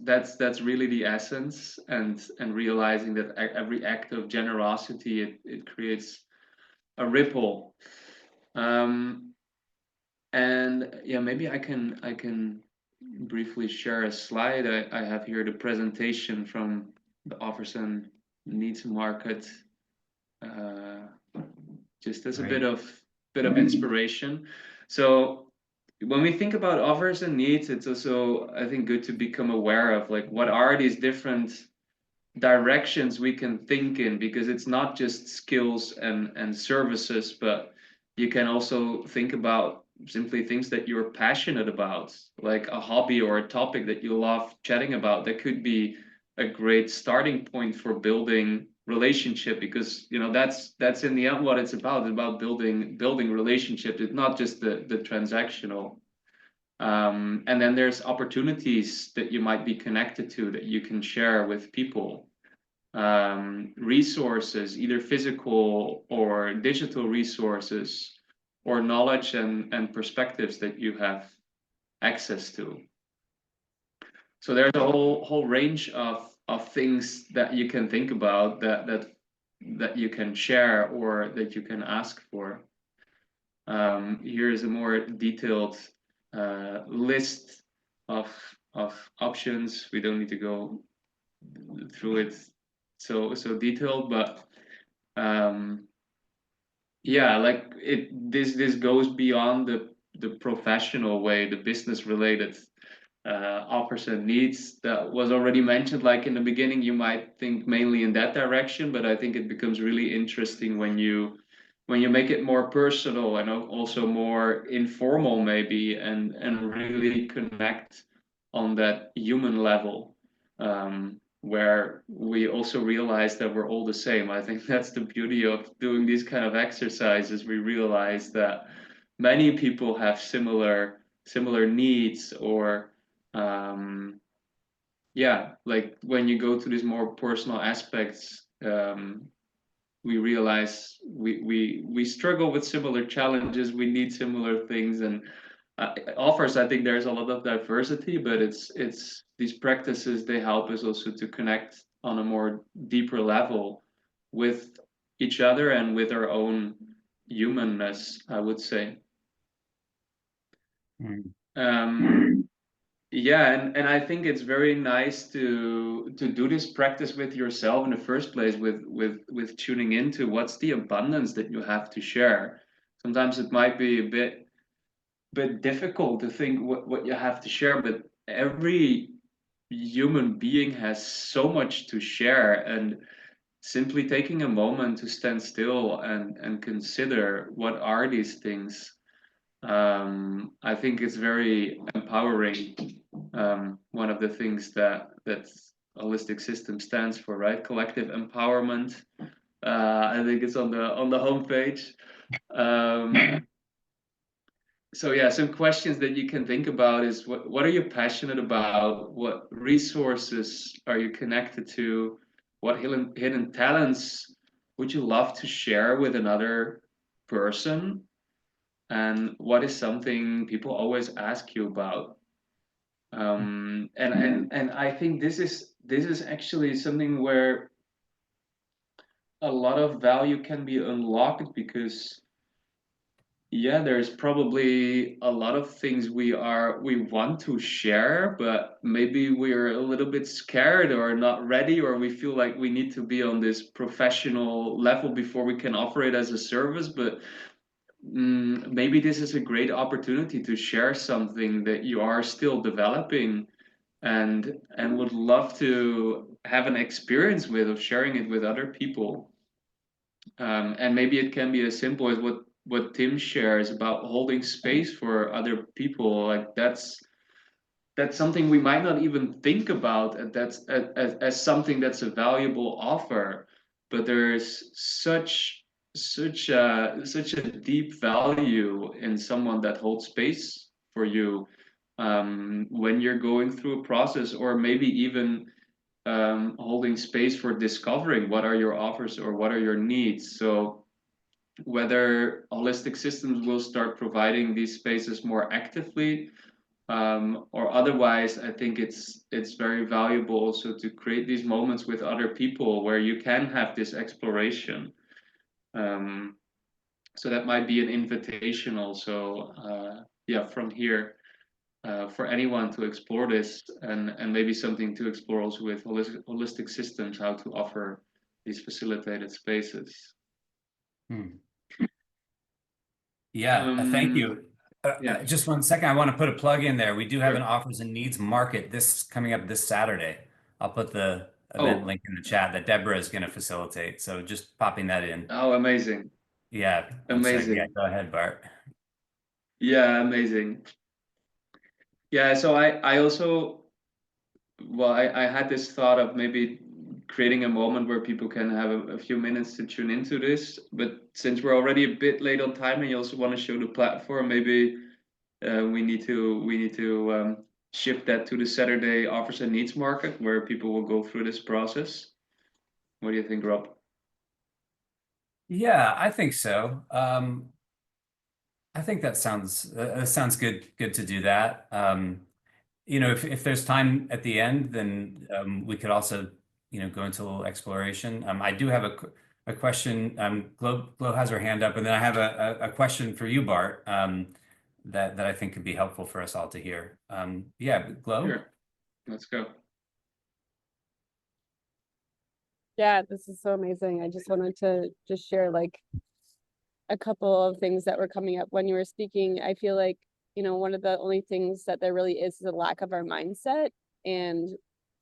really the essence, and realizing that every act of generosity, it creates a ripple. And yeah, maybe I can briefly share a slide. I have here the presentation from the offers and needs market, just as a Right. bit of inspiration. So when we think about offers and needs, it's also, I think, good to become aware of, like, what are these different directions we can think in, because it's not just skills and services, but you can also think about simply things that you're passionate about, like a hobby or a topic that you love chatting about. That could be a great starting point for building relationship, because that's in the end what it's about. It's about building relationships. It's not just the transactional. And then there's opportunities that you might be connected to that you can share with people. Resources, either physical or digital resources, or knowledge and perspectives that you have access to. So there's a whole range of things that you can think about that you can share or that you can ask for. Here is a more detailed list of options. We don't need to go through it so detailed, but yeah, like this goes beyond the professional way, the business related offers and needs that was already mentioned. Like in the beginning, you might think mainly in that direction, but I think it becomes really interesting when you make it more personal and also more informal maybe, and really connect on that human level, where we also realize that we're all the same. I think that's the beauty of doing these kind of exercises. We realize that many people have similar needs, or yeah, like when you go to these more personal aspects, we realize we struggle with similar challenges, we need similar things, and offers, I think there's a lot of diversity, but it's these practices, they help us also to connect on a more deeper level with each other and with our own humanness, I would say. Yeah, and I think it's very nice to do this practice with yourself in the first place, with tuning into what's the abundance that you have to share. Sometimes it might be a bit difficult to think what you have to share, but every human being has so much to share, and simply taking a moment to stand still and consider what are these things, I think it's very empowering. One of the things that holistic system stands for, right? Collective empowerment. I think it's on the homepage. So yeah, some questions that you can think about is what are you passionate about? What resources are you connected to? What hidden talents would you love to share with another person? And what is something people always ask you about? And I think this is actually something where a lot of value can be unlocked, because yeah, there's probably a lot of things we want to share, but maybe we're a little bit scared or not ready, or we feel like we need to be on this professional level before we can offer it as a service. But maybe this is a great opportunity to share something that you are still developing, and would love to have an experience with, of sharing it with other people. And maybe it can be as simple as what Tim shares about holding space for other people. Like that's something we might not even think about, and that's as something that's a valuable offer. But there's such a deep value in someone that holds space for you, when you're going through a process, or maybe even holding space for discovering what are your offers or what are your needs. So whether holistic systems will start providing these spaces more actively, or otherwise, I think it's very valuable also to create these moments with other people where you can have this exploration. So that might be an invitation also, yeah, from here, for anyone to explore this, and maybe something to explore also with holistic systems, how to offer these facilitated spaces. Yeah, thank you. Yeah. Just 1 second, I want to put a plug in there. We do have an offers and needs market coming up this Saturday. I'll put the event link in the chat that Deborah is going to facilitate. So just popping that in. Oh, amazing. Yeah. Amazing. Yeah, go ahead, Bart. Yeah, amazing. Yeah, so I also, well, I had this thought of maybe creating a moment where people can have a few minutes to tune into this. But since we're already a bit late on time, and you also want to show the platform, maybe we need to shift that to the Saturday offers and needs market, where people will go through this process. What do you think, Rob? Yeah, I think so. I think that sounds good to do that. You know, if there's time at the end, then we could also, you know, go into a little exploration. I do have a question. Glo has her hand up, and then I have a question for you, Bart, that I think could be helpful for us all to hear. Yeah, Glo. Sure. Let's go. Yeah, this is so amazing. I just wanted to just share like a couple of things that were coming up when you were speaking. I feel like, you know, one of the only things that there really is a lack of our mindset and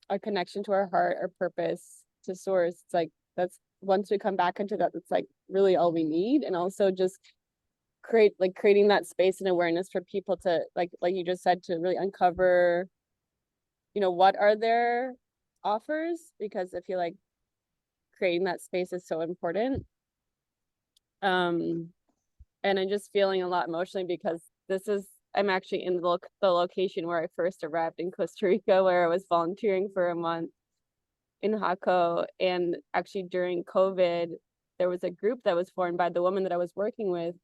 our connection to our heart, our purpose, to source. It's like, that's once we come back into that, that's like really all we need. And also just creating that space and awareness for people to like you just said, to really uncover, you know, what are their offers, because I feel like creating that space is so important. And I'm just feeling a lot emotionally because I'm actually in the location where I first arrived in Costa Rica, where I was volunteering for a month in Jaco. And actually during COVID, there was a group that was formed by the woman that I was working with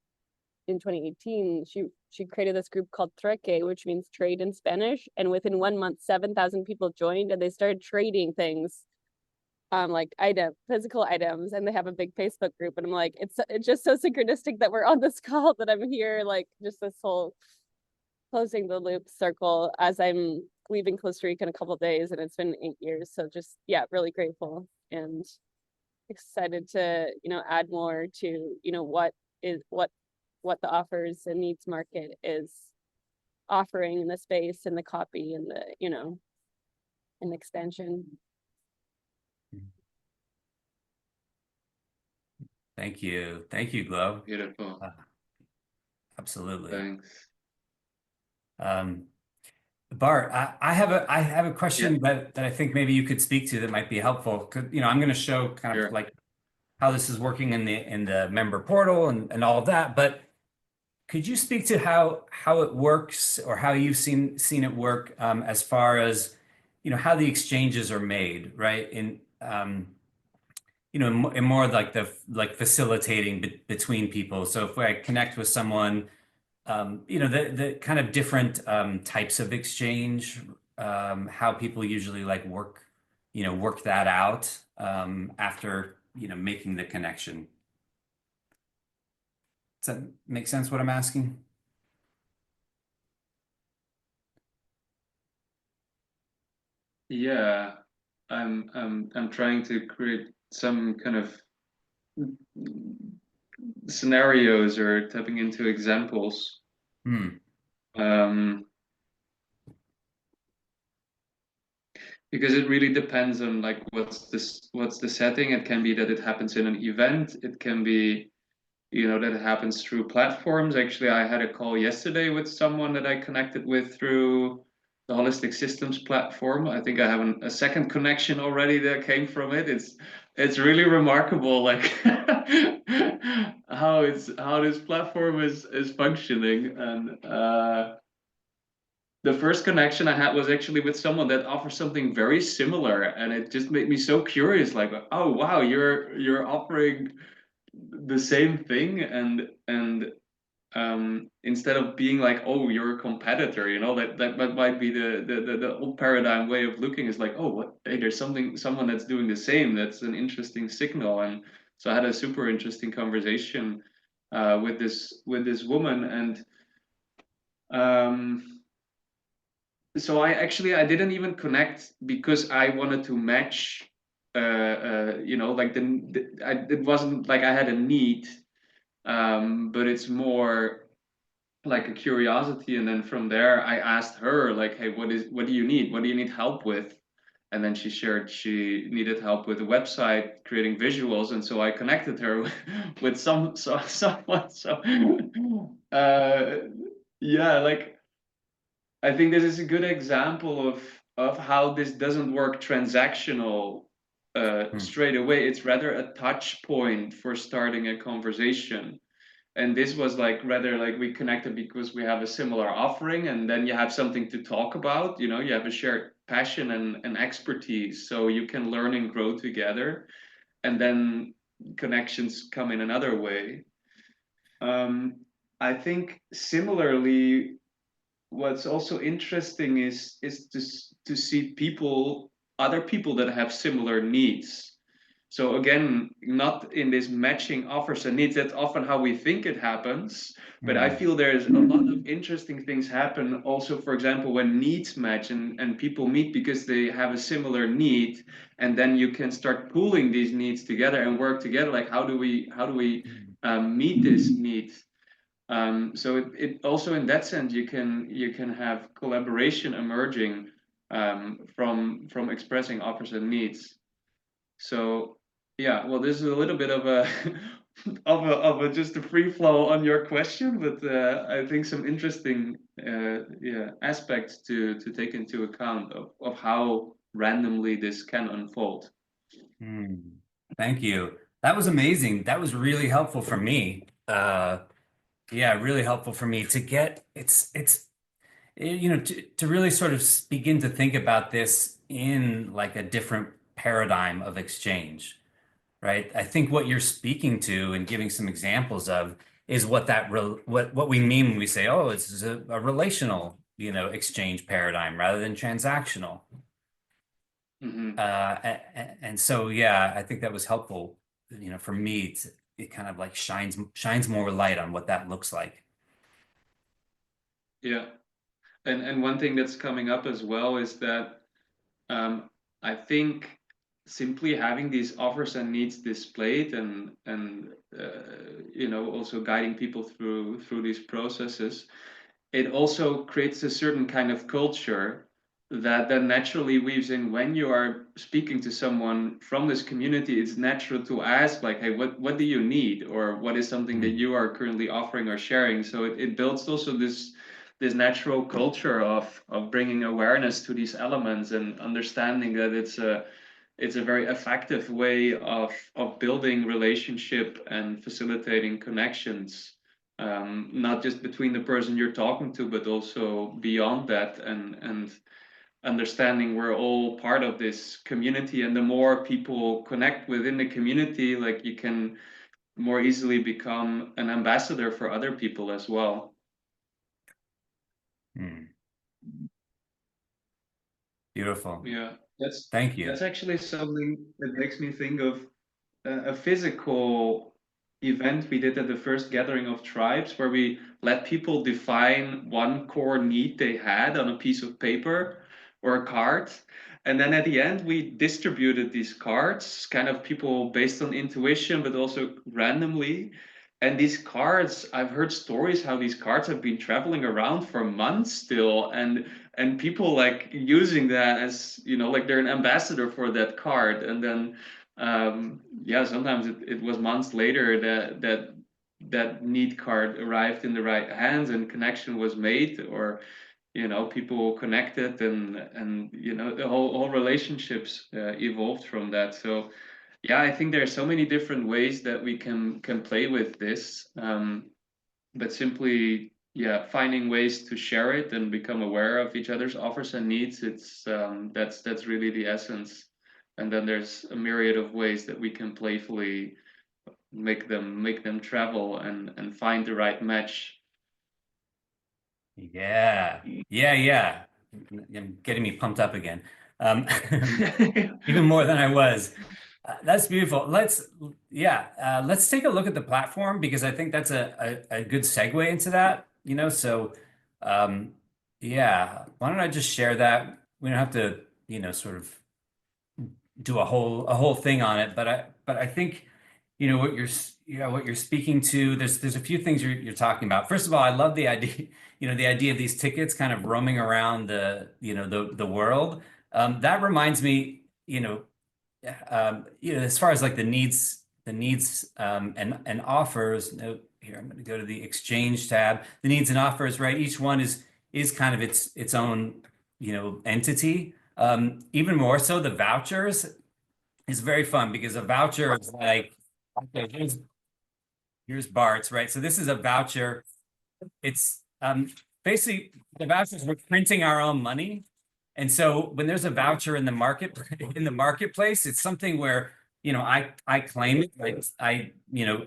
in 2018. She created this group called Treque, which means trade in Spanish. And within 1 month, 7,000 people joined, and they started trading things, like physical items, and they have a big Facebook group. And I'm like, it's just so synchronistic that we're on this call, that I'm here, like just this whole closing the loop circle as I'm leaving Costa Rica in a couple of days, and it's been 8 years. So just, yeah, really grateful and excited to, you know, add more to, you know, what the offers and needs market is offering in the space and the copy and the, you know, and expansion. Thank you, Glo. Beautiful. Absolutely. Thanks. Bart, I have a question that I think maybe you could speak to that might be helpful. 'Cause, you know, I'm going to show kind of like how this is working in the member portal and all of that. But could you speak to how it works, or how you've seen it work, as far as, you know, how the exchanges are made, right? You know, in more like facilitating between people. So if I connect with someone, you know, the kind of different types of exchange, how people usually like work that out after, you know, making the connection. Does that make sense what I'm asking? Yeah, I'm trying to create some kind of scenarios or tapping into examples. Because it really depends on like what's the setting. It can be that it happens in an event. It can be, you know, that it happens through platforms. Actually, I had a call yesterday with someone that I connected with through the Holistic Systems platform. I think I have a second connection already that came from it. It's really remarkable, like how this platform is functioning. And the first connection I had was actually with someone that offers something very similar, and it just made me so curious. Like, oh wow, you're offering the same thing, and instead of being like, oh, you're a competitor, you know, that might be the old paradigm way of looking, is like, oh, what, hey, there's someone that's doing the same. That's an interesting signal. And so I had a super interesting conversation with this woman, and so I didn't even connect because I wanted to match, you know, like it wasn't like I had a need, but it's more like a curiosity. And then from there I asked her like, hey, what do you need? What do you need help with? And then she shared she needed help with a website, creating visuals, and so I connected her with someone. So yeah, like I think this is a good example of how this doesn't work transactional straight away. It's rather a touch point for starting a conversation. And this was like rather like we connected because we have a similar offering, and then you have something to talk about. You know, you have a shared passion and expertise, so you can learn and grow together, and then connections come in another way. I think similarly, what's also interesting is to see other people that have similar needs. So again, not in this matching offers and needs. That's often how we think it happens. But I feel there's a lot of interesting things happen also, for example, when needs match and people meet because they have a similar need, and then you can start pooling these needs together and work together. Like how do we meet this need? So it also in that sense you can have collaboration emerging from expressing offers and needs. So yeah, well, this is a little bit of a of a just a free flow on your question, but I think some interesting aspects to take into account of how randomly this can unfold. Thank you. That was amazing. That was really helpful for me. Yeah, really helpful for me to get to really sort of begin to think about this in like a different paradigm of exchange, right? I think what you're speaking to and giving some examples of is what what we mean when we say, oh, it's a relational, exchange paradigm rather than transactional. And so, yeah, I think that was helpful, for me it kind of like shines more light on what that looks like. Yeah. And one thing that's coming up as well is that I think simply having these offers and needs displayed and also guiding people through these processes, it also creates a certain kind of culture that then naturally weaves in when you are speaking to someone from this community. It's natural to ask like, hey, what do you need, or what is something that you are currently offering or sharing? So it builds also this natural culture of bringing awareness to these elements and understanding that it's a very effective way of building relationship and facilitating connections, not just between the person you're talking to, but also beyond that, and understanding we're all part of this community. And the more people connect within the community, like you can more easily become an ambassador for other people as well. Beautiful. Yeah, Thank you. That's actually something that makes me think of a physical event we did at the first gathering of tribes, where we let people define one core need they had on a piece of paper or a card. And then at the end, we distributed these cards, kind of people based on intuition, but also randomly. And these cards, I've heard stories how these cards have been traveling around for months still, and people like using that as, like they're an ambassador for that card. And then sometimes it was months later that need card arrived in the right hands and connection was made, or people connected, and the whole relationships evolved from that. So yeah, I think there are so many different ways that we can play with this, but simply finding ways to share it and become aware of each other's offers and needs. It's that's really the essence. And then there's a myriad of ways that we can playfully make them travel and find the right match. Yeah. You're getting me pumped up again. Even more than I was. That's beautiful. Let's take a look at the platform, because I think that's a good segue into that, so why don't I just share that? We don't have to, sort of do a whole thing on it, but I think, what you're speaking to, there's a few things you're talking about. First of all, I love the idea, the idea of these tickets kind of roaming around the world. That reminds me, as far as like the needs and offers. Here, I'm going to go to the exchange tab. The needs and offers, right? Each one is kind of its own, entity. Even more so, the vouchers is very fun because a voucher is like, okay, here's Bart's, right? So this is a voucher. It's basically the vouchers, we're printing our own money. And so when there's a voucher in the marketplace, it's something where, I claim it, like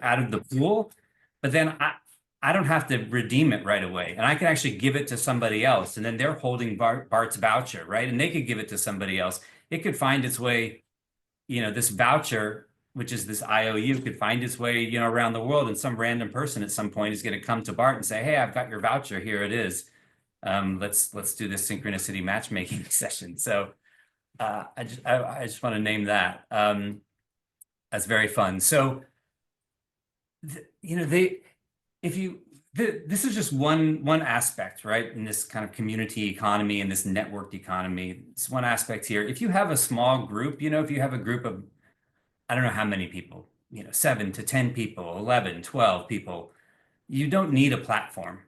out of the pool, but then I don't have to redeem it right away. And I can actually give it to somebody else. And then they're holding Bart's voucher, right? And they could give it to somebody else. It could find its way, this voucher, which is this IOU, could find its way, around the world. And some random person at some point is going to come to Bart and say, hey, I've got your voucher. Here it is. Let's do this synchronicity matchmaking session. So I just want to name that. That's very fun. So, this is just one aspect, right? In this kind of community economy and this networked economy, it's one aspect here. If you have a small group, if you have a group of, I don't know how many people, 7 to 10 people, 11, 12 people, you don't need a platform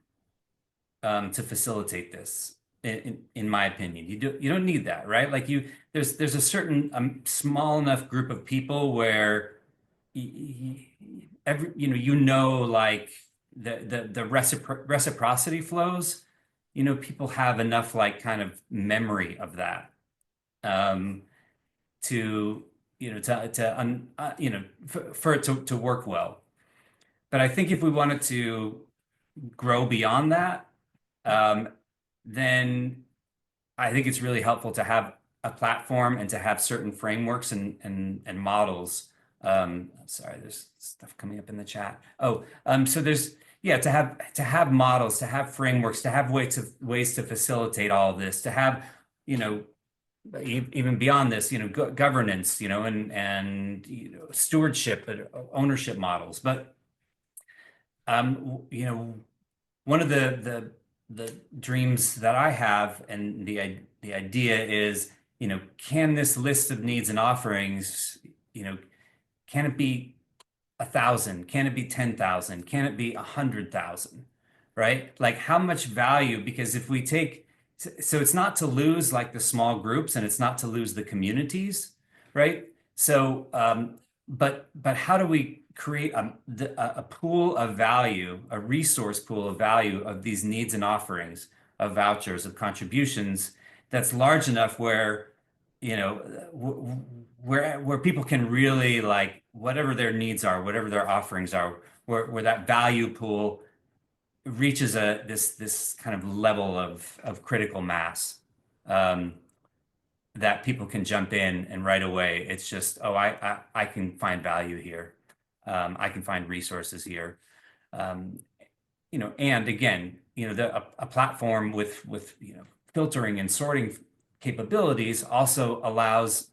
to facilitate this, in my opinion. You don't need that, right? Like there's a certain small enough group of people where like the reciprocity flows. People have enough like kind of memory of that to for it to work well. But I think if we wanted to grow beyond that, then I think it's really helpful to have a platform and to have certain frameworks and models. Sorry, there's stuff coming up in the chat. So there's, to have models, to have frameworks, to have ways to facilitate all of this, to have, even beyond this, governance, and stewardship, ownership models. But one of the dreams that I have, and the idea is, can this list of needs and offerings, can it be 1,000? Can it be 10,000? Can it be 100,000? Right? Like how much value? Because if we take, so it's not to lose like the small groups, and it's not to lose the communities, right? So, but how do we create a pool of value, a resource pool of value of these needs and offerings, of vouchers, of contributions, that's large enough where, where people can really, like, whatever their needs are, whatever their offerings are, where that value pool reaches this kind of level of critical mass, that people can jump in and right away it's just, oh, I can find value here. I can find resources here. And again, a platform with filtering and sorting capabilities also allows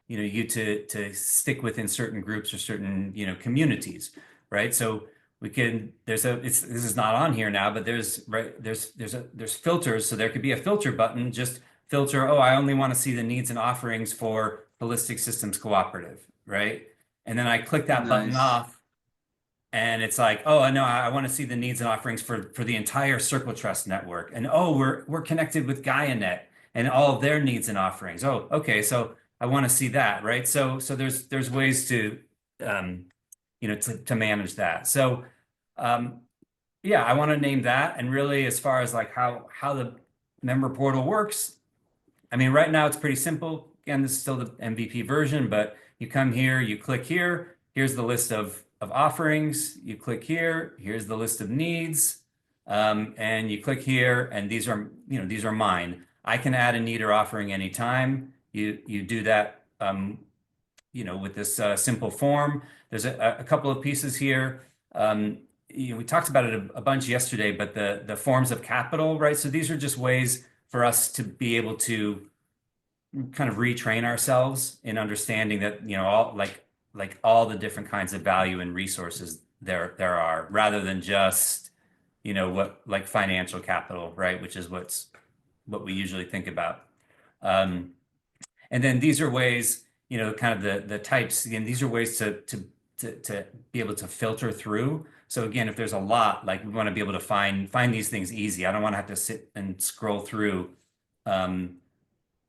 you to stick within certain groups or certain communities, right? So we can, this is not on here now, but there's filters. So there could be a filter button, just filter, oh, I only want to see the needs and offerings for Holistic Systems Cooperative, right? And then I click that button off, and it's like, oh, no, I want to see the needs and offerings for the entire Circle Trust network. And oh, we're connected with GaiaNet and all of their needs and offerings. Oh, okay, so I want to see that, right? So there's ways to to manage that. So I want to name that. And really, as far as like how the member portal works, I mean, right now it's pretty simple. Again, this is still the MVP version, but you come here, you click here, here's the list of offerings, you click here, here's the list of needs, and you click here, and these are mine. I can add a need or offering anytime. You do that, with this simple form. There's a couple of pieces here. We talked about it a bunch yesterday, but the forms of capital, right? So these are just ways for us to be able to kind of retrain ourselves in understanding that, all all the different kinds of value and resources there are, rather than just, what, like financial capital, right? Which is what we usually think about. And then these are ways, kind of the types, again, these are ways to be able to filter through. So again, if there's a lot, like we want to be able to find these things easy. I don't want to have to sit and scroll through,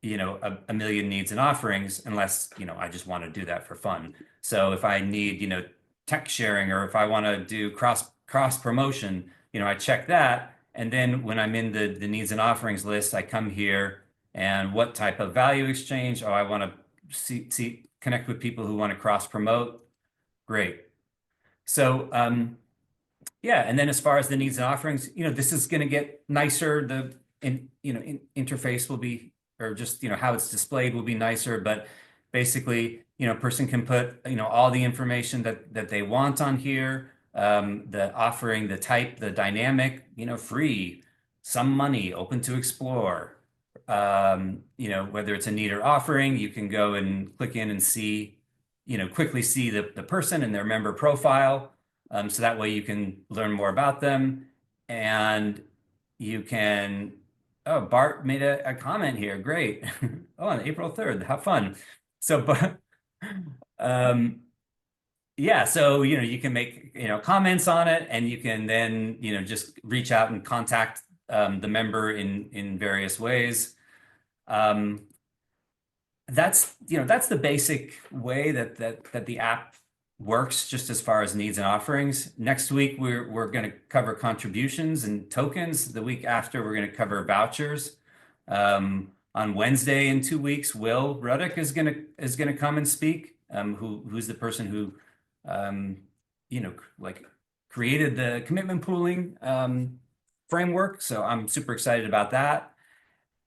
a million needs and offerings unless, I just want to do that for fun. So if I need, tech sharing, or if I want to do cross promotion, I check that. And then when I'm in the needs and offerings list, I come here and what type of value exchange? Oh, I want to connect with people who want to cross promote. Great. So, yeah, and then as far as the needs and offerings, this is going to get nicer. Interface will be, or just, how it's displayed will be nicer, but basically, a person can put, all the information that they want on here, the offering, the type, the dynamic, free, some money, open to explore. Whether it's a need or offering, you can go and click in and see, quickly see the person and their member profile. So that way you can learn more about them, and you can, oh, Bart made a comment here. Great. Oh, on April 3rd, have fun. So, but, yeah, so, you can make, comments on it, and you can then, just reach out and contact the member in various ways. That's the basic way that the app works, just as far as needs and offerings. Next week we're going to cover contributions and tokens. The week after we're going to cover vouchers. On Wednesday in 2 weeks, Will Ruddick is gonna come and speak. Who's the person who like created the commitment pooling framework. So I'm super excited about that.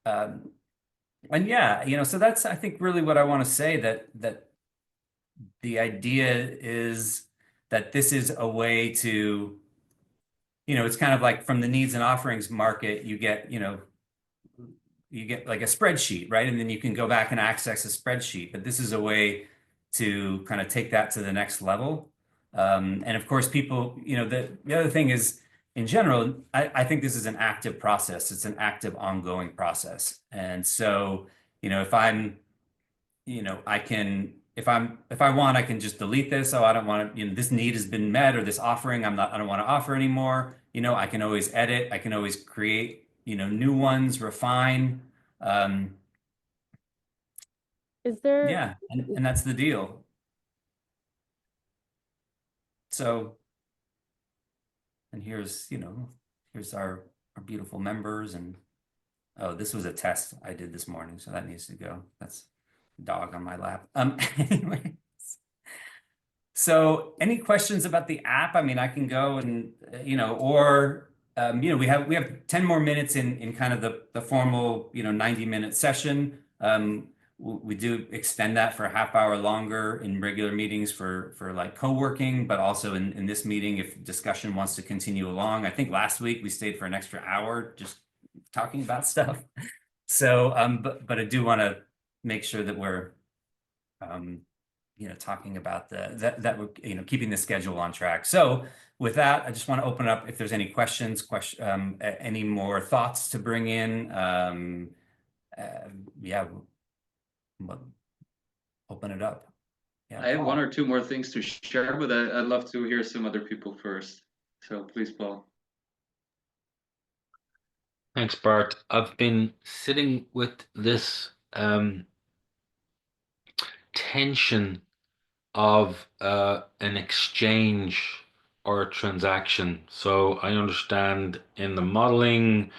And yeah, so that's, I think, really what I want to say, that the idea is that this is a way to, it's kind of like from the needs and offerings market, you get like a spreadsheet, right? And then you can go back and access a spreadsheet, but this is a way to kind of take that to the next level. And of course, people, the other thing is, in general, I think this is an active process. It's an active, ongoing process. And so, if I'm, if I want, I can just delete this. Oh, I don't want to, this need has been met, or this offering, I don't want to offer anymore. I can always edit. I can always create, new ones, refine. Is there? Yeah, and that's the deal. So, and here's our beautiful members. And oh, this was a test I did this morning, so that needs to go. That's a dog on my lap. Anyway. So any questions about the app? I mean, I can go and, or, we have 10 more minutes in kind of the formal, 90-minute session. We do extend that for a half hour longer in regular meetings for like co-working, but also in this meeting, if discussion wants to continue along. I think last week we stayed for an extra hour just talking about stuff. So, but I do want to make sure that we're, talking about that we're, keeping the schedule on track. So with that, I just want to open up if there's any questions, any more thoughts to bring in. Yeah, open it up. Yeah, I have Paul. one or two more things to share, but I'd love to hear some other people first. So please, Paul. Thanks, Bart. I've been sitting with this tension of an exchange or a transaction. So I understand in the modeling,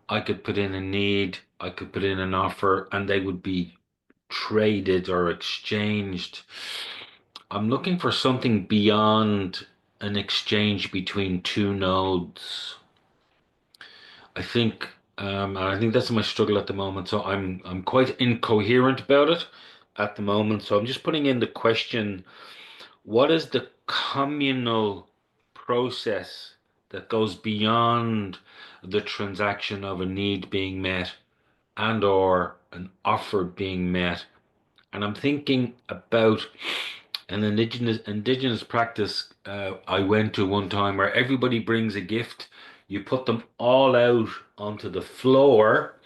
I could put in a need, I could put in an offer, and they would be traded or exchanged. I'm looking for something beyond an exchange between two nodes. I think that's my struggle at the moment. So I'm quite incoherent about it at the moment. So I'm just putting in the question: what is the communal process that goes beyond the transaction of a need being met and or an offer being met? And I'm thinking about an indigenous practice I went to one time where everybody brings a gift. You put them all out onto the floor,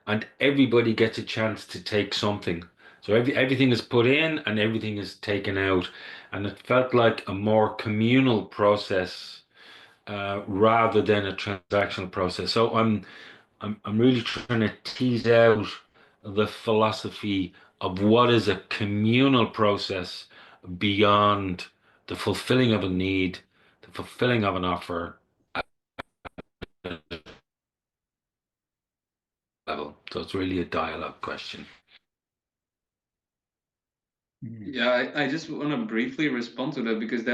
and everybody gets a chance to take something. So everything is put in and everything is taken out, and it felt like a more communal process rather than a transactional process. So I'm really trying to tease out the philosophy of what is a communal process beyond the fulfilling of a need, the fulfilling of an offer level. So it's really a dialogue question. Yeah, I just want to briefly respond to that because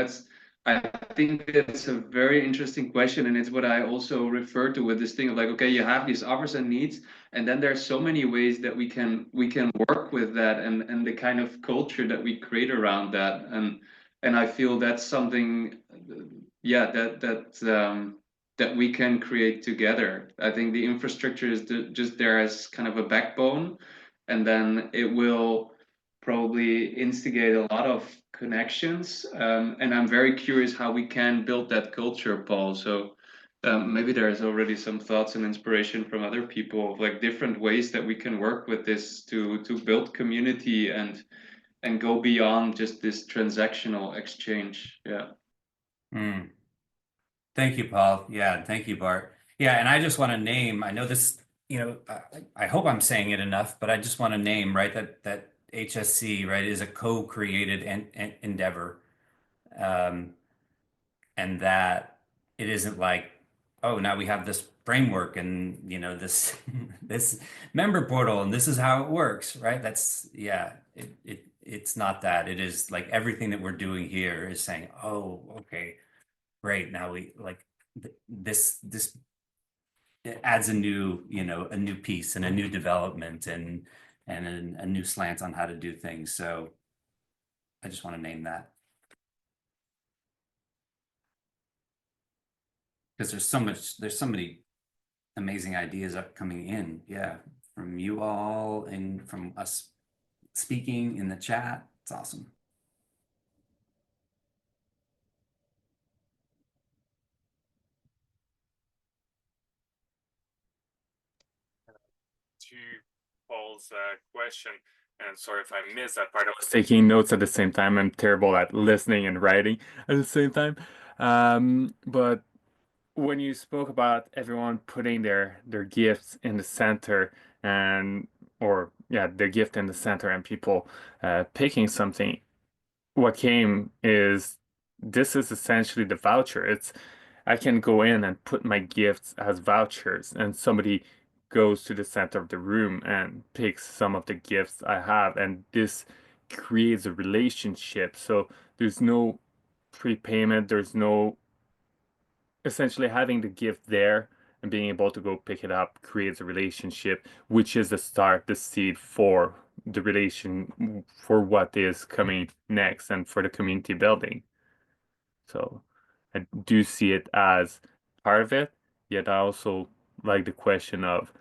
I think it's a very interesting question, and it's what I also refer to with this thing of like, okay, you have these offers and needs, and then there's so many ways that we can work with that, and the kind of culture that we create around that, and I feel that's something, yeah, that we can create together. I think the infrastructure is just there as kind of a backbone, and then it will probably instigate a lot of connections. And I'm very curious how we can build that culture, Paul. So maybe there's already some thoughts and inspiration from other people of like different ways that we can work with this to build community and go beyond just this transactional exchange. Yeah. Mm. Thank you, Paul. Yeah, thank you, Bart. Yeah, and I just want to name, I know this, I hope I'm saying it enough, but I just want to name, right, that HSC, right, is a co-created endeavor. And that it isn't like, oh, now we have this framework and this this member portal and this is how it works, right? That's yeah, it's not that. It is like everything that we're doing here is saying, oh, okay, great. Now we like this it adds a new, a new piece and a new development and a new slant on how to do things. So I just want to name that. Because there's so many amazing ideas coming in. Yeah, from you all and from us speaking in the chat. It's awesome. To Paul's question, and sorry if I missed that part. I was taking notes at the same time. I'm terrible at listening and writing at the same time. But when you spoke about everyone putting their gifts in the center their gift in the center and people picking something, what came is this is essentially the voucher. I can go in and put my gifts as vouchers, and somebody goes to the center of the room and picks some of the gifts I have, and this creates a relationship. So there's no prepayment, there's no essentially having the gift there and being able to go pick it up creates a relationship, which is the start, the seed for the relation for what is coming next and for the community building. So I do see it as part of it, yet I also like the question of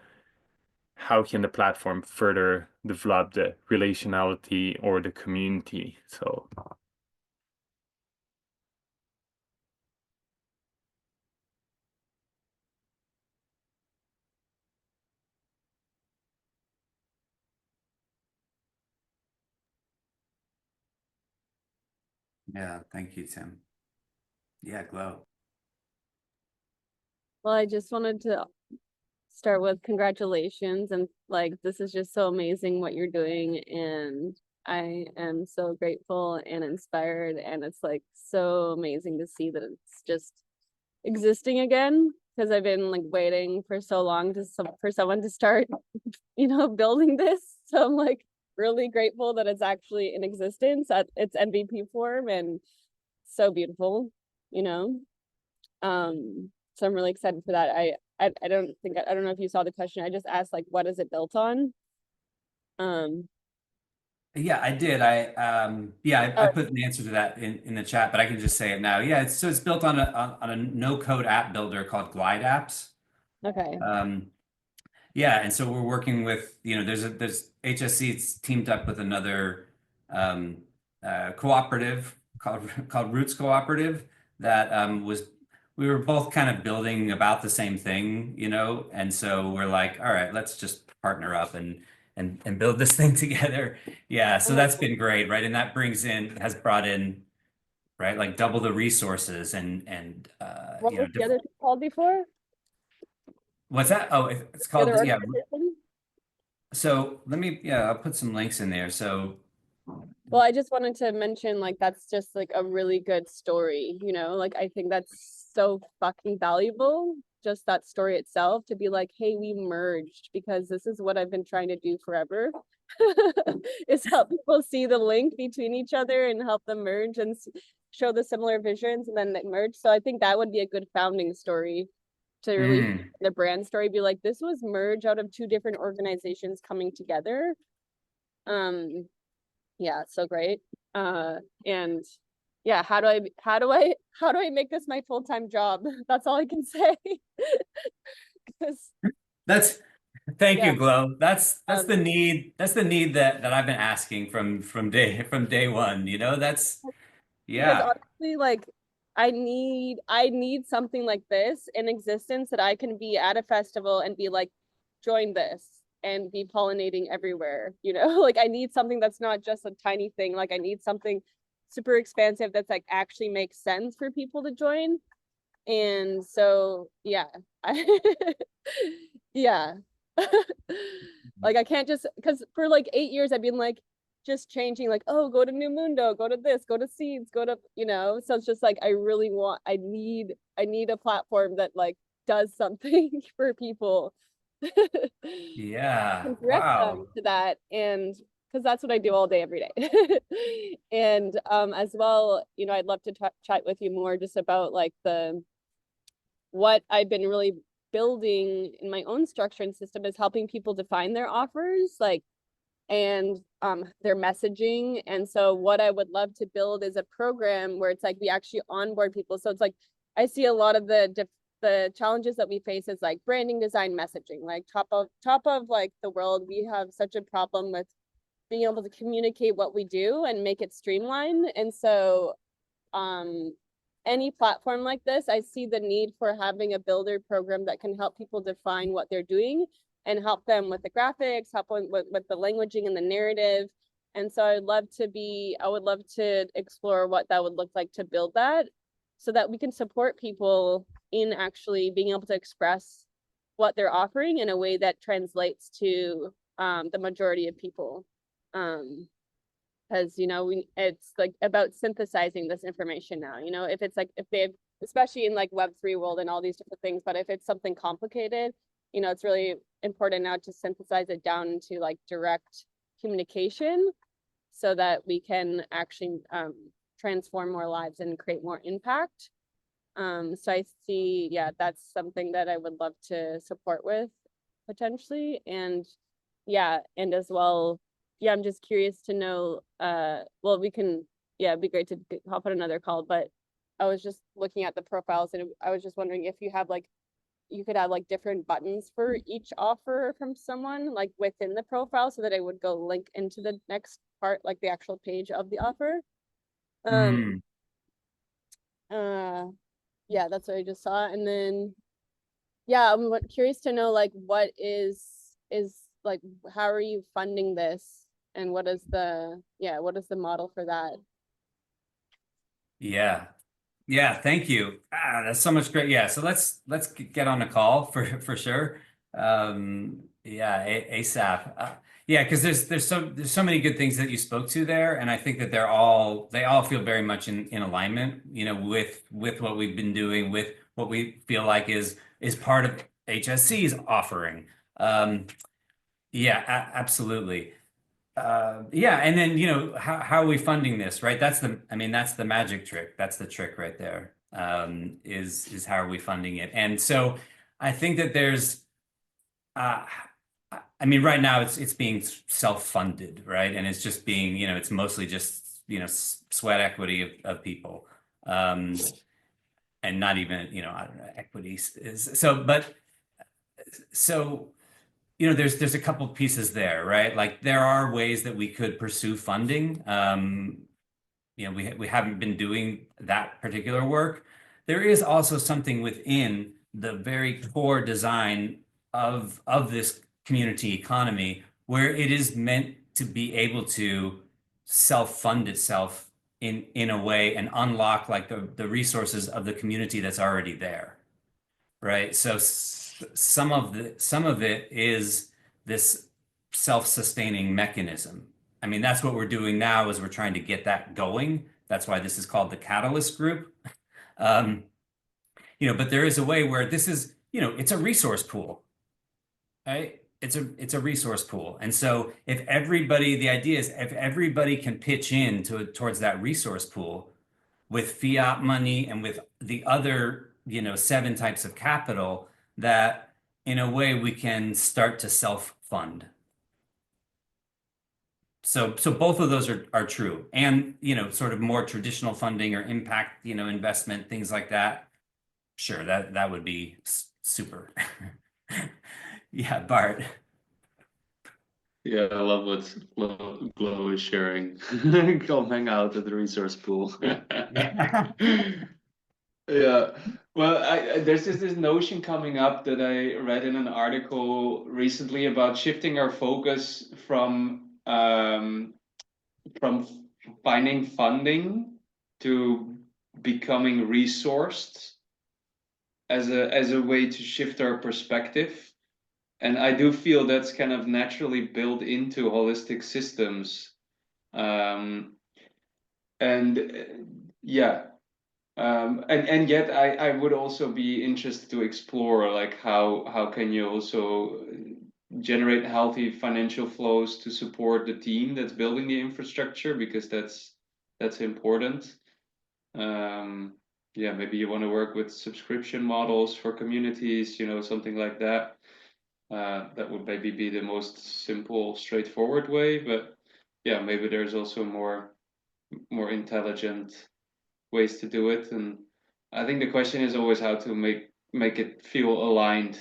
how can the platform further develop the relationality or the community. So Yeah, thank you, Tim. Yeah, Glow. Well, I just wanted to start with congratulations, and like this is just so amazing what you're doing, and I am so grateful and inspired, and it's like so amazing to see that it's just existing again, because I've been like waiting for so long for someone to start building this. So I'm like really grateful that it's actually in existence at its MVP form, and so beautiful, you know. So I'm really excited for that. I don't know if you saw the question. I just asked like, what is it built on? Yeah, I did. I put an answer to that in the chat, but I can just say it now. Yeah, it's built on a no-code app builder called Glide Apps. Okay. Yeah, and so we're working with, there's HSC, it's teamed up with another cooperative called Roots Cooperative that we were both kind of building about the same thing, and so we're like, all right, let's just partner up and build this thing together. Yeah, so that's been great, right? And that has brought in, right, like double the resources and What was the other thing called before? What's that? Oh, it's called, The other yeah, organization? So let me, yeah, I'll put some links in there. So Well, I just wanted to mention, like, that's just like a really good story, you know, like I think that's so fucking valuable, just that story itself, to be like, hey, we merged because this is what I've been trying to do forever. Is help people see the link between each other and help them merge and show the similar visions and then they merge. So I think that would be a good founding story to really the brand story, be like, this was merge out of two different organizations coming together. Yeah, so great. And yeah, how do I make this my full-time job? That's all I can say. Because that's, thank yeah, you, Glow. That's the um, need. That's the need that I've been asking from day one. You know, that's because yeah, honestly, like I need something like this in existence that I can be at a festival and be like, join this and be pollinating everywhere, you know? Like I need something that's not just a tiny thing. Like I need something super expansive that's like actually makes sense for people to join. And so yeah, yeah. Like I can't just, because for like 8 years I've been like just changing, like, oh, go to New Mundo, go to this, go to Seeds, go to, you know. So it's just like I need a platform that like does something for people. yeah. Can direct them Wow. to that, and because that's what I do all day every day. And as well, you know, I'd love to chat with you more just about like what I've been really building in my own structure and system is helping people define their offers, like, and their messaging. And so what I would love to build is a program where it's like we actually onboard people. So it's like I see a lot of the challenges that we face is like branding, design, messaging, like top of like the world. We have such a problem with being able to communicate what we do and make it streamlined. And so um any platform like this, I see the need for having a builder program that can help people define what they're doing and help them with the graphics, help them with the languaging and the narrative. And so I would love to explore what that would look like to build that so that we can support people in actually being able to express what they're offering in a way that translates to the majority of people. Because you know it's like about synthesizing this information now, you know, if it's like if they've, especially in like Web3 world and all these different things, but if it's something complicated, you know, it's really important now to synthesize it down into like direct communication so that we can actually transform more lives and create more impact. So I see, yeah, that's something that I would love to support with potentially. And yeah, and as well, yeah, I'm just curious to know, well, we can, yeah, it'd be great to hop on another call, but I was just looking at the profiles and I was just wondering if you have like, you could have like different buttons for each offer from someone like within the profile so that it would go link into the next part, like the actual page of the offer. Mm. Uh, yeah, that's what I just saw. And then, yeah, I'm curious to know like what is like, how are you funding this? And what is the model for that? Yeah. Yeah, thank you. That's so much great. Yeah, so let's get on a call for sure. Yeah, ASAP. Yeah, because there's so many good things that you spoke to there, and I think that they all feel very much in alignment, you know, with what we've been doing, with what we feel like is part of HSC's offering. Yeah, absolutely. Yeah, and then, you know, how are we funding this, right? I mean, that's the magic trick. That's the trick right there. Is how are we funding it? And so I think that there's, uh, I mean, right now it's being self-funded, right? And it's just being, you know, it's mostly just, you know, sweat equity of people, and not even, you know, I don't know, equity is so, but so. You know, there's a couple pieces there, right? Like there are ways that we could pursue funding. You know, we haven't been doing that particular work. There is also something within the very core design of this community economy where it is meant to be able to self-fund itself in a way and unlock like the resources of the community that's already there, right? So some of it is this self-sustaining mechanism. I mean, that's what we're doing now is we're trying to get that going. That's why this is called the Catalyst Group. But there is a way where this is, it's a resource pool, right? It's a resource pool. And so the idea is if everybody can pitch in towards that resource pool with fiat money and with the other, 7 types of capital, that in a way we can start to self-fund. So both of those are true. And, sort of more traditional funding or impact, investment, things like that. Sure, that would be super. Yeah, Bart. Yeah, I love what Glow is sharing. Come hang out at the resource pool. Yeah. Well, there's this notion coming up that I read in an article recently about shifting our focus from finding funding to becoming resourced as a way to shift our perspective. And I do feel that's kind of naturally built into holistic systems. And yeah. And yet I would also be interested to explore like how can you also generate healthy financial flows to support the team that's building the infrastructure, because that's important. Yeah, maybe you want to work with subscription models for communities, something like that. That would maybe be the most simple, straightforward way, but yeah, maybe there's also more intelligent ways to do it. And I think the question is always how to make it feel aligned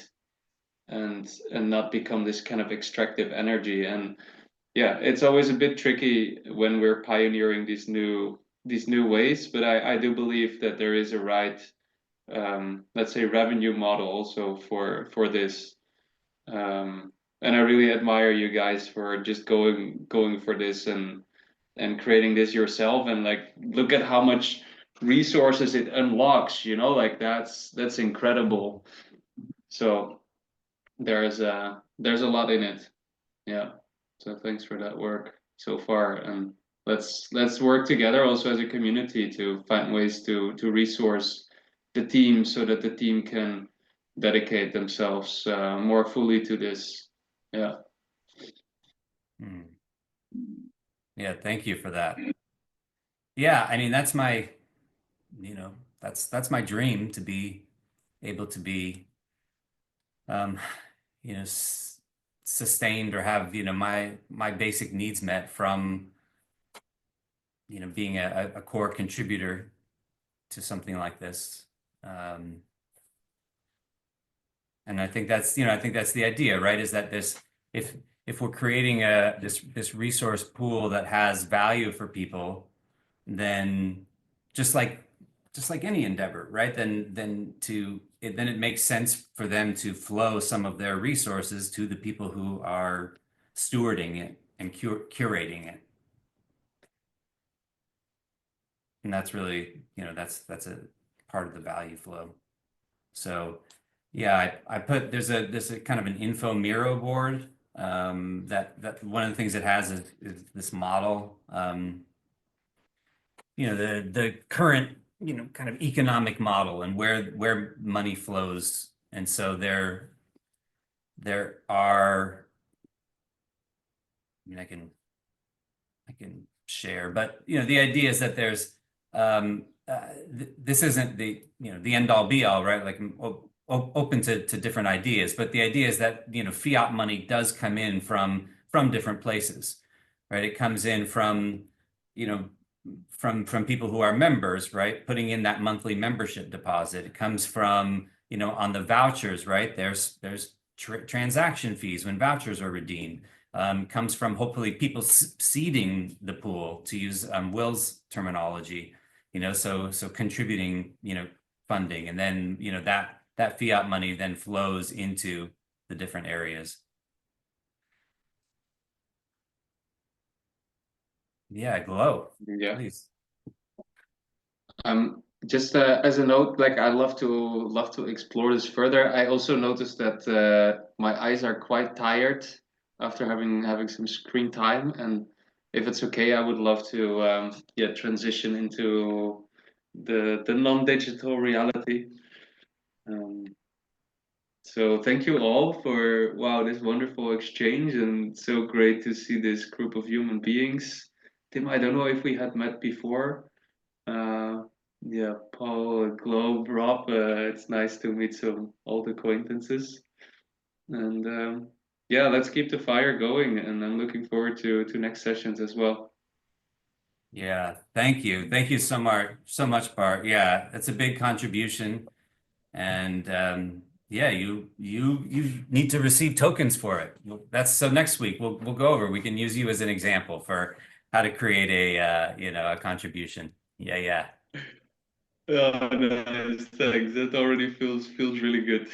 and not become this kind of extractive energy. And yeah, it's always a bit tricky when we're pioneering these new ways, but I do believe that there is a right let's say revenue model also for this. And I really admire you guys for just going for this and creating this yourself, and like look at how much resources it unlocks, like that's incredible. So there's a lot in it. Yeah. So thanks for that work so far, and let's work together also as a community to find ways to resource the team so that the team can dedicate themselves more fully to this. Yeah. Yeah, thank you for that. Yeah, I mean that's my dream, to be able to be sustained or have my basic needs met from being a core contributor to something like this. And I think that's the idea, right? Is that if we're creating this resource pool that has value for people, then just like any endeavor, right? Then it makes sense for them to flow some of their resources to the people who are stewarding it and curating it. And that's really, that's a part of the value flow. So yeah, I put there's a kind of an info Miro board that one of the things it has is this model. The current kind of economic model and where money flows. And so there are, I mean, I can share, but the idea is that there's this isn't the the end all be all, right? Like open to different ideas, but the idea is that fiat money does come in from different places, right? It comes in from from people who are members, right? Putting in that monthly membership deposit. It comes from on the vouchers, right? There's transaction fees when vouchers are redeemed. Comes from hopefully people seeding the pool, to use Will's terminology, so contributing, funding, and then that fiat money then flows into the different areas. Yeah, Glow. Yeah. Please. Just as a note, like I love to explore this further. I also noticed that my eyes are quite tired after having some screen time. And if it's okay, I would love to transition into the non-digital reality. So thank you all for this wonderful exchange, and so great to see this group of human beings. Tim, I don't know if we had met before. Paul, Globe, Rob, it's nice to meet some old acquaintances. And let's keep the fire going, and I'm looking forward to next sessions as well. Yeah, thank you. Thank you so much, Bart. Yeah, that's a big contribution. And you need to receive tokens for it. That's so next week we'll go over. We can use you as an example for how to create a contribution. Yeah. Oh, nice. Thanks. That already feels really good.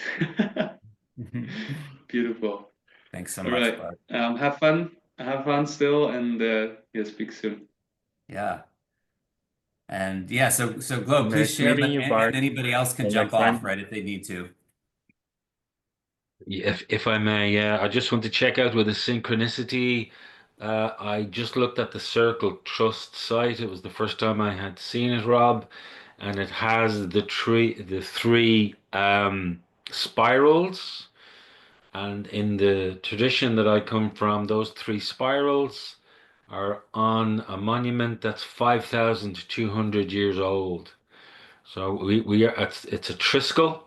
Beautiful. Thanks so All much, right. Bart. Have fun. Have fun still, and speak soon. Yeah. And yeah, so Glow, please Nice share, meeting but you, Bart. anybody else can Till jump next time. off, right, if they need to. If I may, I just want to check out with the synchronicity. I just looked at the Circle Trust site. It was the first time I had seen it, Rob, and it has the three spirals. And in the tradition that I come from, those three spirals are on a monument that's 5,200 years old. So we are it's a triskel,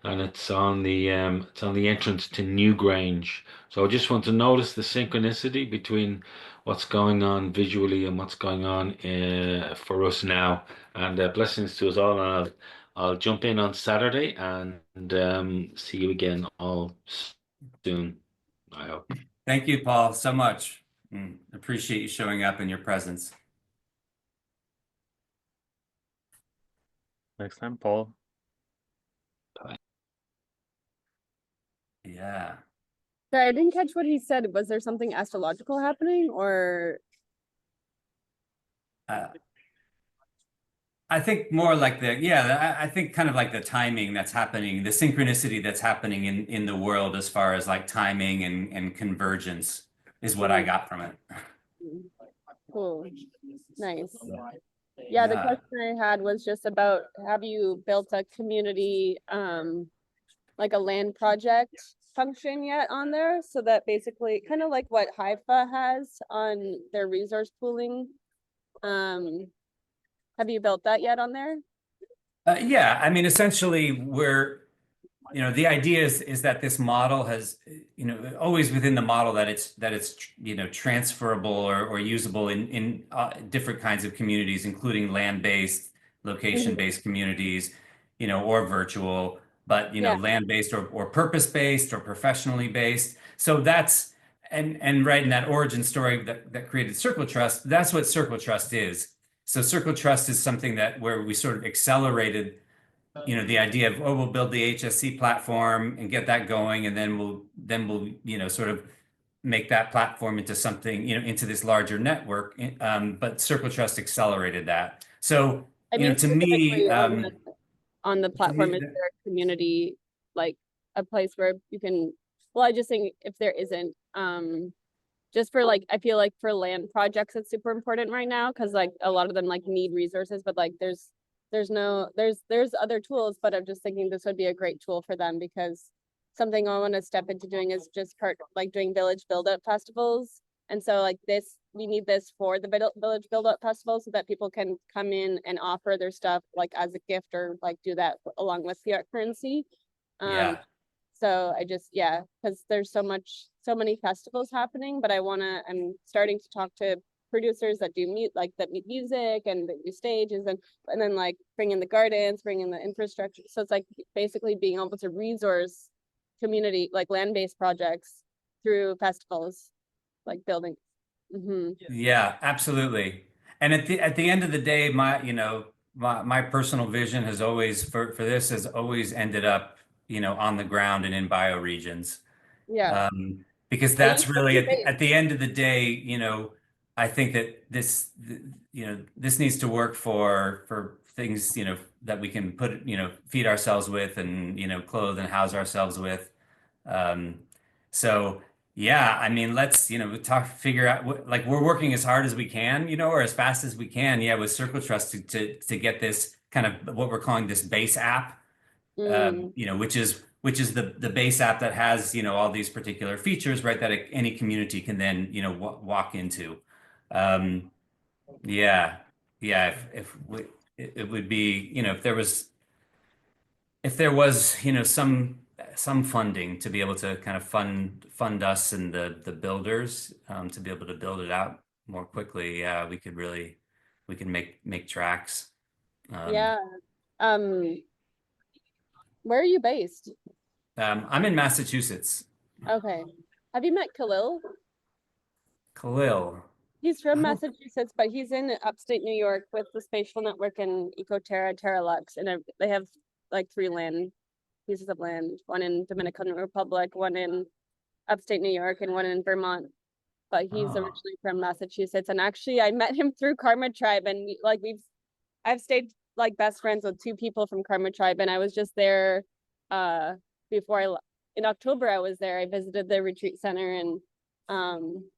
and it's on the entrance to Newgrange. So I just want to notice the synchronicity between what's going on visually and what's going on for us now. And blessings to us all. And I'll jump in on Saturday and see you again all soon, I hope. Thank you, Paul, so much. Appreciate you showing up and your presence. Next time, Paul. Yeah. Sorry, I didn't catch what he said. Was there something astrological happening, or I think more like I think kind of like the timing that's happening, the synchronicity that's happening in the world as far as like timing and convergence is what I got from it. cool, nice. Yeah, the question I had was just about, have you built a community, like a land project function yet on there? So that basically kind of like what HIFA has on their resource pooling. Have you built that yet on there? Yeah, I mean, essentially, the idea is that this model has, always within the model that it's transferable or usable in different kinds of communities, including land-based, location-based communities, or virtual, but land-based or purpose-based or professionally based. So that's and right in that origin story that created Circle Trust, that's what Circle Trust is. So Circle Trust is something where we sort of accelerated the idea of, we'll build the HSC platform and get that going, and then we'll sort of make that platform into something, into this larger network. But Circle Trust accelerated that. So, I mean, to me, on the platform, is there a community, like a place where you can, well, I just think if there isn't, just for like, I feel like for land projects, it's super important right now, because like a lot of them like need resources, but like there's other tools, but I'm just thinking this would be a great tool for them, because something I want to step into doing is just like doing village build-up festivals. And so like we need this for the village build-up festival, so that people can come in and offer their stuff like as a gift, or like do that along with fiat currency. yeah. So I just, because there's so many festivals happening, but I'm starting to talk to producers that do music and that do stages, and then like bring in the gardens, bring in the infrastructure. So it's like basically being able to resource community, like land-based projects through festivals, like building. Yeah, absolutely. And at the end of the day, my personal vision has always for this has always ended up, on the ground and in bioregions. Yeah. Because that's really at the end of the day, I think that this needs to work for things, that we can feed ourselves with and, clothe and house ourselves with. So Yeah, I mean, let's, figure out like we're working as hard as we can, or as fast as we can. Yeah, with Circle Trust to get this kind of what we're calling this base app, Mm, which is the base app that has, all these particular features, right, that any community can then, walk into. Um, yeah, yeah, if we, it would be, if there was, some funding to be able to kind of fund us and the builders, to be able to build it out more quickly, yeah, we can make tracks. Um, yeah. Um, where are you based? I'm in Massachusetts. Okay. Have you met Khalil? Khalil. He's from I don't, Massachusetts, but he's in upstate New York with the Spatial Network and Ecoterra, Terralux, and they have like 3 pieces of land, one in Dominican Republic, one in upstate New York, and one in Vermont. But he's oh, originally from Massachusetts, and actually, I met him through Karma Tribe, and I've stayed like best friends with 2 people from Karma Tribe, and I was just there, uh, before in October I was there. I visited the retreat center, and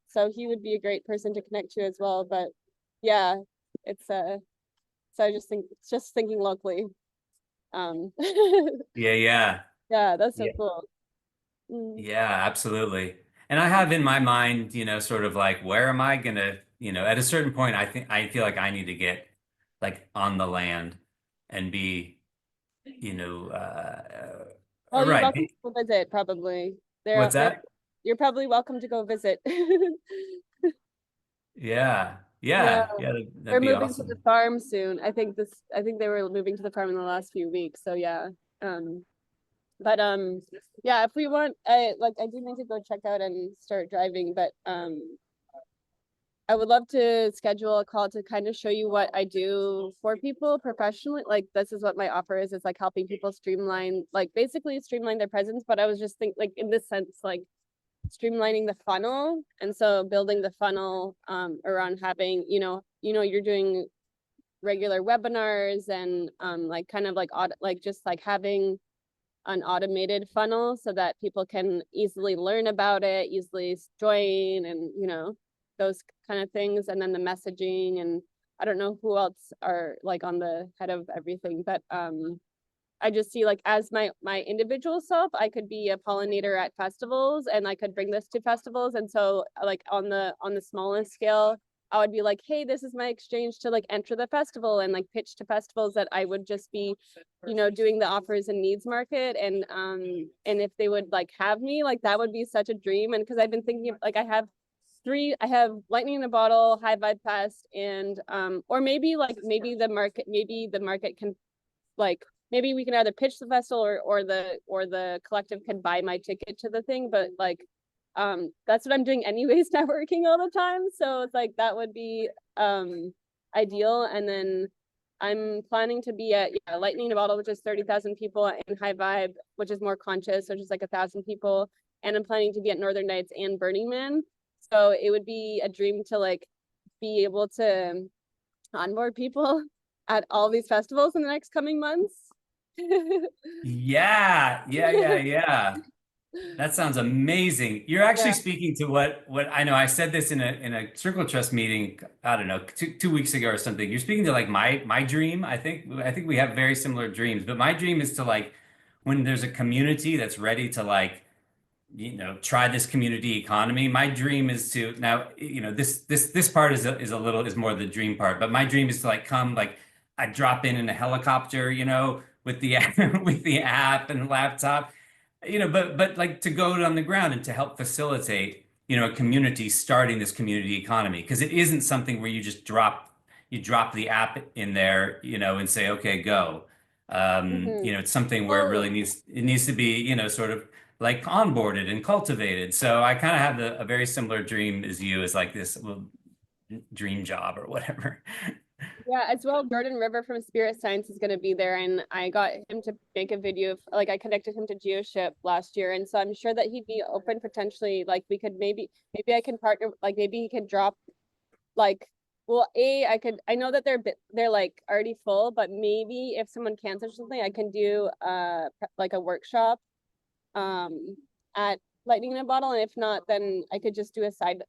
so he would be a great person to connect to as well. But yeah, it's so I just think it's just thinking locally. Um, yeah, yeah, yeah, that's so yeah, cool. Mm. yeah, absolutely. And I have in my mind, sort of like, where am I gonna, at a certain point, I feel like I need to get like on the land and be, you know, Oh, you're right. welcome to go visit, probably. What's They're that? you're probably welcome to go visit. Yeah, Yeah, yeah, they're that'd be moving to the awesome. farm soon. I think they were moving to the farm in the last few weeks. So yeah. But yeah, if we want, I do need to go check out and start driving, but I would love to schedule a call to kind of show you what I do for people professionally. Like this is what my offer is. It's like helping people streamline, like basically streamline their presence. But I was just think like in this sense, like streamlining the funnel. And so building the funnel around having, you're doing regular webinars and like kind of like just like having an automated funnel so that people can easily learn about it, easily join, and those kind of things. And then the messaging, and I don't know who else are like on the head of everything, but I just see like as my individual self, I could be a pollinator at festivals and I could bring this to festivals. And so like on the smallest scale, I would be like, hey, this is my exchange to like enter the festival and like pitch to festivals that I would just be, doing the offers and needs market. And if they would like have me, like that would be such a dream. And because I've been thinking of, like I have lightning in a bottle, high vibe fest, and or maybe the market can like maybe we can either pitch the festival or the collective can buy my ticket to the thing, but like that's what I'm doing anyways, networking all the time, so it's like that would be ideal. And then I'm planning to be at lightning in a bottle, which is 30,000 people, and high vibe, which is more conscious, which is like 1,000 people, and I'm planning to be at Northern Nights and Burning Man. So it would be a dream to like be able to onboard people at all these festivals in the next coming months. Yeah, yeah, yeah, yeah. That sounds amazing. You're actually Yeah. speaking to what I know. I said this in a Circle Trust meeting, I don't know, two weeks ago or something. You're speaking to like my dream. I think we have very similar dreams, but my dream is to like when there's a community that's ready to like try this community economy. My dream is to now, this part is more the dream part, but my dream is to like come like I drop in a helicopter, with the with the app and laptop, but like to go on the ground and to help facilitate, a community starting this community economy because it isn't something where you drop the app in there, and say, okay, go. Mhm. It's something where Well, it needs to be, sort of like onboarded and cultivated. So I kind of have a very similar dream as you, as like this dream job or whatever. yeah, as well, Jordan River from Spirit Science is going to be there, and I got him to make a video of, like, I connected him to GeoShip last year, and so I'm sure that he'd be open potentially, like, we could maybe I can partner, like, maybe he could drop, like, well, I know that they're like already full, but maybe if someone cancels something, I can do like a workshop um at lightning in a bottle, and if not, then I could just do a side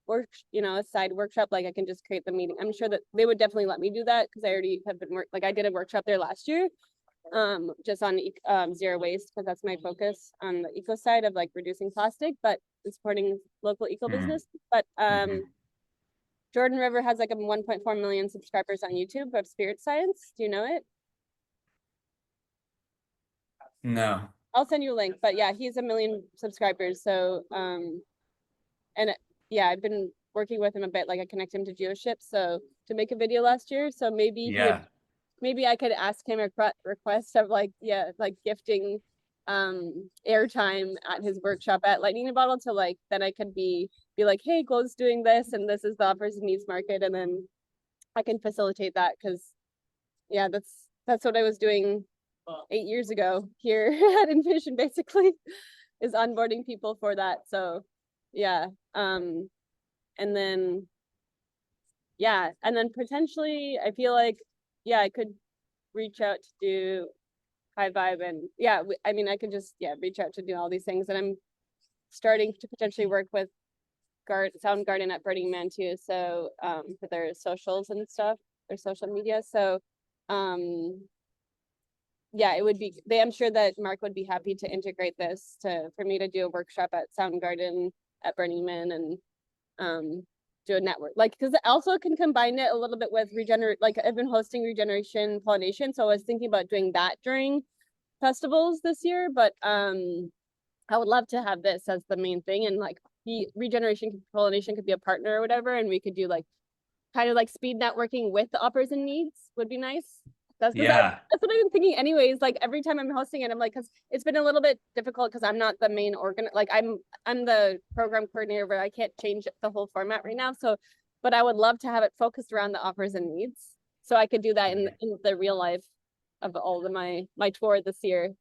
work, a side workshop. Like I can just create the meeting. I'm sure that they would definitely let me do that because I already have been I did a workshop there last year, just on zero waste, because that's my focus on the eco side of like reducing plastic, but supporting local eco business. But Jordan River has like a 1.4 million subscribers on YouTube of spirit science. Do you know it? No. I'll send you a link, but yeah, he's 1 million subscribers. So, yeah, I've been working with him a bit. Like I connect him to GeoShip, so to make a video last year. So maybe maybe I could ask him a request of like gifting airtime at his workshop at Lightning in a Bottle to like, then I could be like, hey, Glow's doing this and this is the offers and needs market, and then I can facilitate that, because yeah, that's what I was doing 8 years ago here at Envision, basically, is onboarding people for that. So yeah, and then potentially I feel like I could reach out to do High Vibe, and I mean I could just reach out to do all these things, and I'm starting to potentially work with Sound Garden at Burning Man too, so for their socials and stuff, their social media. So yeah, it would be, I'm sure that Mark would be happy to integrate this for me to do a workshop at Sound Garden at Burning Man, and do a network, like, because it also can combine it a little bit with like I've been hosting regeneration pollination, so I was thinking about doing that during festivals this year, but I would love to have this as the main thing, and like the regeneration pollination could be a partner or whatever, and we could do like kind of like speed networking with the offers and needs would be nice. That's what I've been thinking anyways, like every time I'm hosting it, I'm like, because it's been a little bit difficult because I'm not the main like I'm the program coordinator, but I can't change the whole format right now. So, but I would love to have it focused around the offers and needs, so I could do that in the real life of all of my tour this year.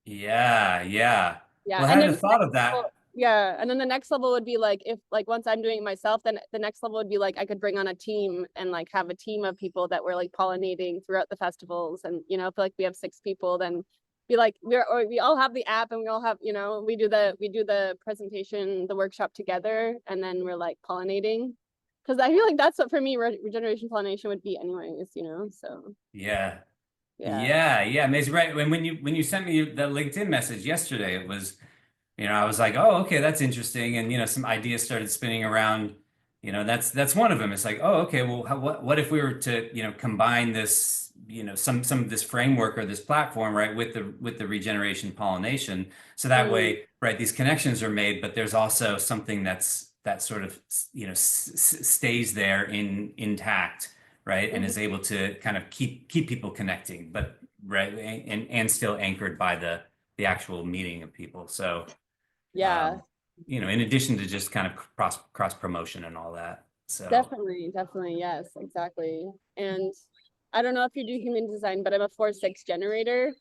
Yeah. Well, I And hadn't thought of that. And then the next level would be like, if like once I'm doing it myself, then the next level would be like I could bring on a team and like have a team of people that were like pollinating throughout the festivals, and if like we have 6 people, then be like we all have the app, and we all have we do the presentation, the workshop together, and then we're like pollinating, because I feel like that's what for me regeneration pollination would be anyways, so Yeah, amazing. Right, when you sent me the LinkedIn message yesterday, it was, I was like, oh, okay, that's interesting. And, some ideas started spinning around, that's one of them. It's like, oh, okay, well, what if we were to, combine this, some of this framework or this platform, right, with the regeneration pollination. So that way, right, these connections are made, but there's also something that sort of, stays there intact, right, and is able to kind of keep people connecting, but right, and still anchored by the actual meeting of people. So in addition to just kind of cross promotion and all that. So definitely, yes, exactly. And I don't know if you do human design, but I'm a 4/6 generator.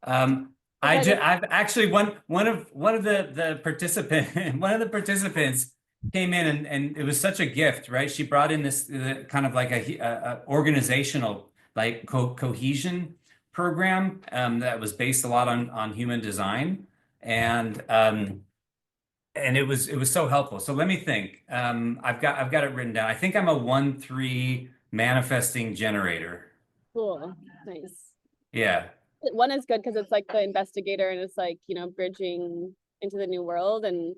I've actually one of the participants came in, and it was such a gift, right? She brought in this kind of like a organizational like cohesion program that was based a lot on human design, and it was so helpful. So let me think. I've got it written down. I think I'm a 1/3 manifesting generator. Cool, nice. Yeah. 1 is good because it's like the investigator, and it's like bridging into the new world, and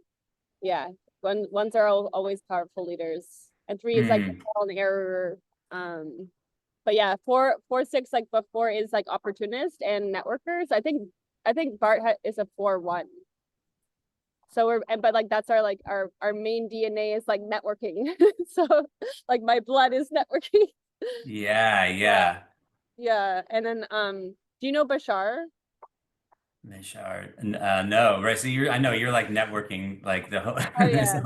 ones are always powerful leaders, and 3 is like trial and error. But 4/6 like before is like opportunist and networkers. I think Bart is a 4/1. So but like that's our main DNA is like networking. So like my blood is networking. Yeah. And then do you know Bashar? Bashar, no, right? So I know you're like networking, like the whole. Oh yeah.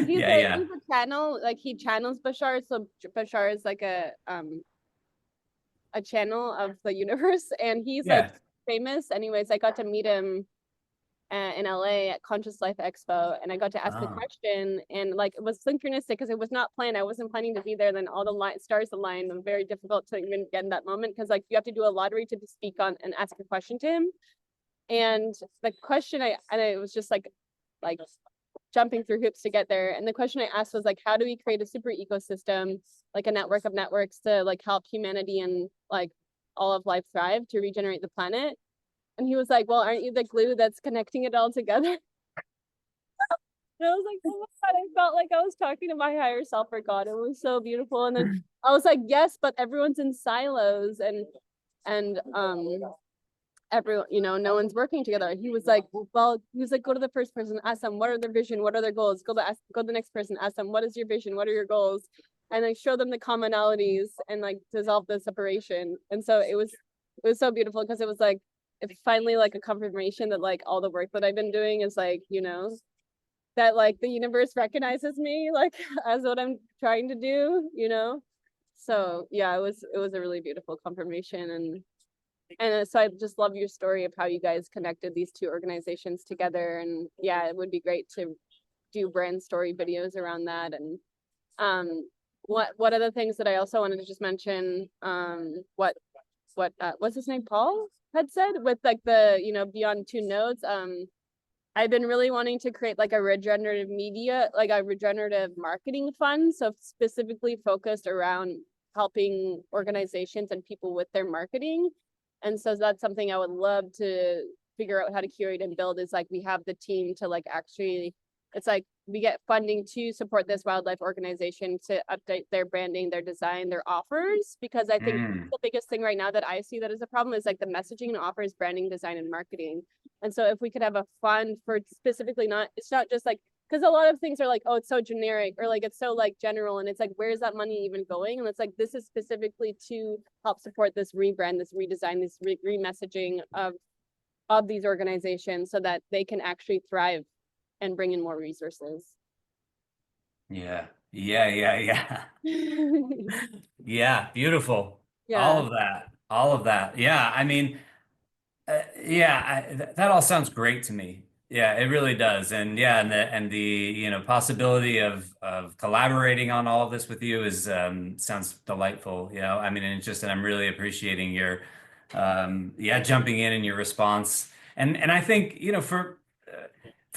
He's a channel, like he channels Bashar. So Bashar is like a channel of the universe, and he's like famous. Anyways, I got to meet him in LA at Conscious Life Expo, and I got to ask a question, and like it was synchronistic because it was not planned. I wasn't planning to be there. Then all the stars aligned, and very difficult to even get in that moment because like you have to do a lottery to speak on and ask a question to him. And the question and it was just like jumping through hoops to get there. And the question I asked was like, how do we create a super ecosystem, like a network of networks to like help humanity and like all of life thrive to regenerate the planet? And he was like, well, aren't you the glue that's connecting it all together? And I was like, oh my God, I felt like I was talking to my higher self or God. It was so beautiful. And then I was like, yes, but everyone's in silos and everyone, you know, no one's working together. He was like, well, he was like, go to the first person, ask them what are their vision, what are their goals. Go to the next person, ask them what is your vision, what are your goals, and like show them the commonalities and like dissolve the separation. And so it was so beautiful because it was like it's finally like a confirmation that like all the work that I've been doing is like, you know, that like the universe recognizes me like as what I'm trying to do, you know. So yeah, it was a really beautiful confirmation. And so I just love your story of how you guys connected these two organizations together. And yeah, it would be great to do brand story videos around that. And what other things that I also wanted to just mention, what's his name, Paul had said with like the, you know, beyond two nodes. I've been really wanting to create like a regenerative media, like a regenerative marketing fund. So specifically focused around helping organizations and people with their marketing. And so that's something I would love to figure out how to curate and build is like, we have the team to like, actually, it's like we get funding to support this wildlife organization to update their branding, their design, their offers, because I think the biggest thing right now that I see that is a problem is like the messaging and offers, branding, design, and marketing. And so if we could have a fund for specifically it's not just like, because a lot of things are like, oh, it's so generic or like it's so like general, and it's like, where's that money even going? And it's like, this is specifically to help support this rebrand, this redesign, this re-messaging of these organizations so that they can actually thrive and bring in more resources. Yeah. Yeah, beautiful. Yeah. All of that. Yeah, I mean, that all sounds great to me. Yeah, it really does. And yeah, and the you know possibility of collaborating on all of this with you is sounds delightful. You know, I mean, and it's just and I'm really appreciating your jumping in and your response. And I think you know for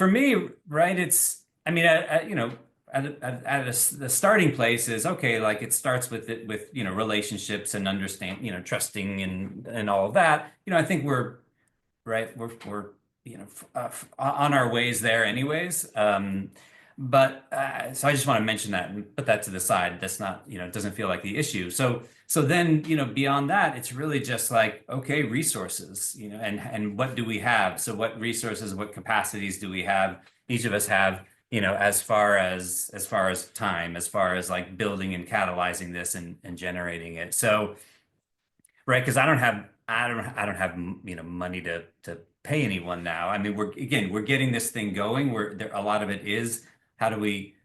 me, right? It's I mean, you know. The starting place is okay. Like it starts with you know relationships and understand you know trusting and all of that. You know, I think we're you know on our ways there anyways. But so I just want to mention that and put that to the side. That's not you know it doesn't feel like the issue. So then you know beyond that, it's really just like okay resources. You know and what do we have? So what resources, what capacities do we have? Each of us have you know, as far as time, as far as like building and catalyzing this and generating it. So, right, because I don't have you know money to pay anyone now. I mean, we're getting this thing going. A lot of it is how do we,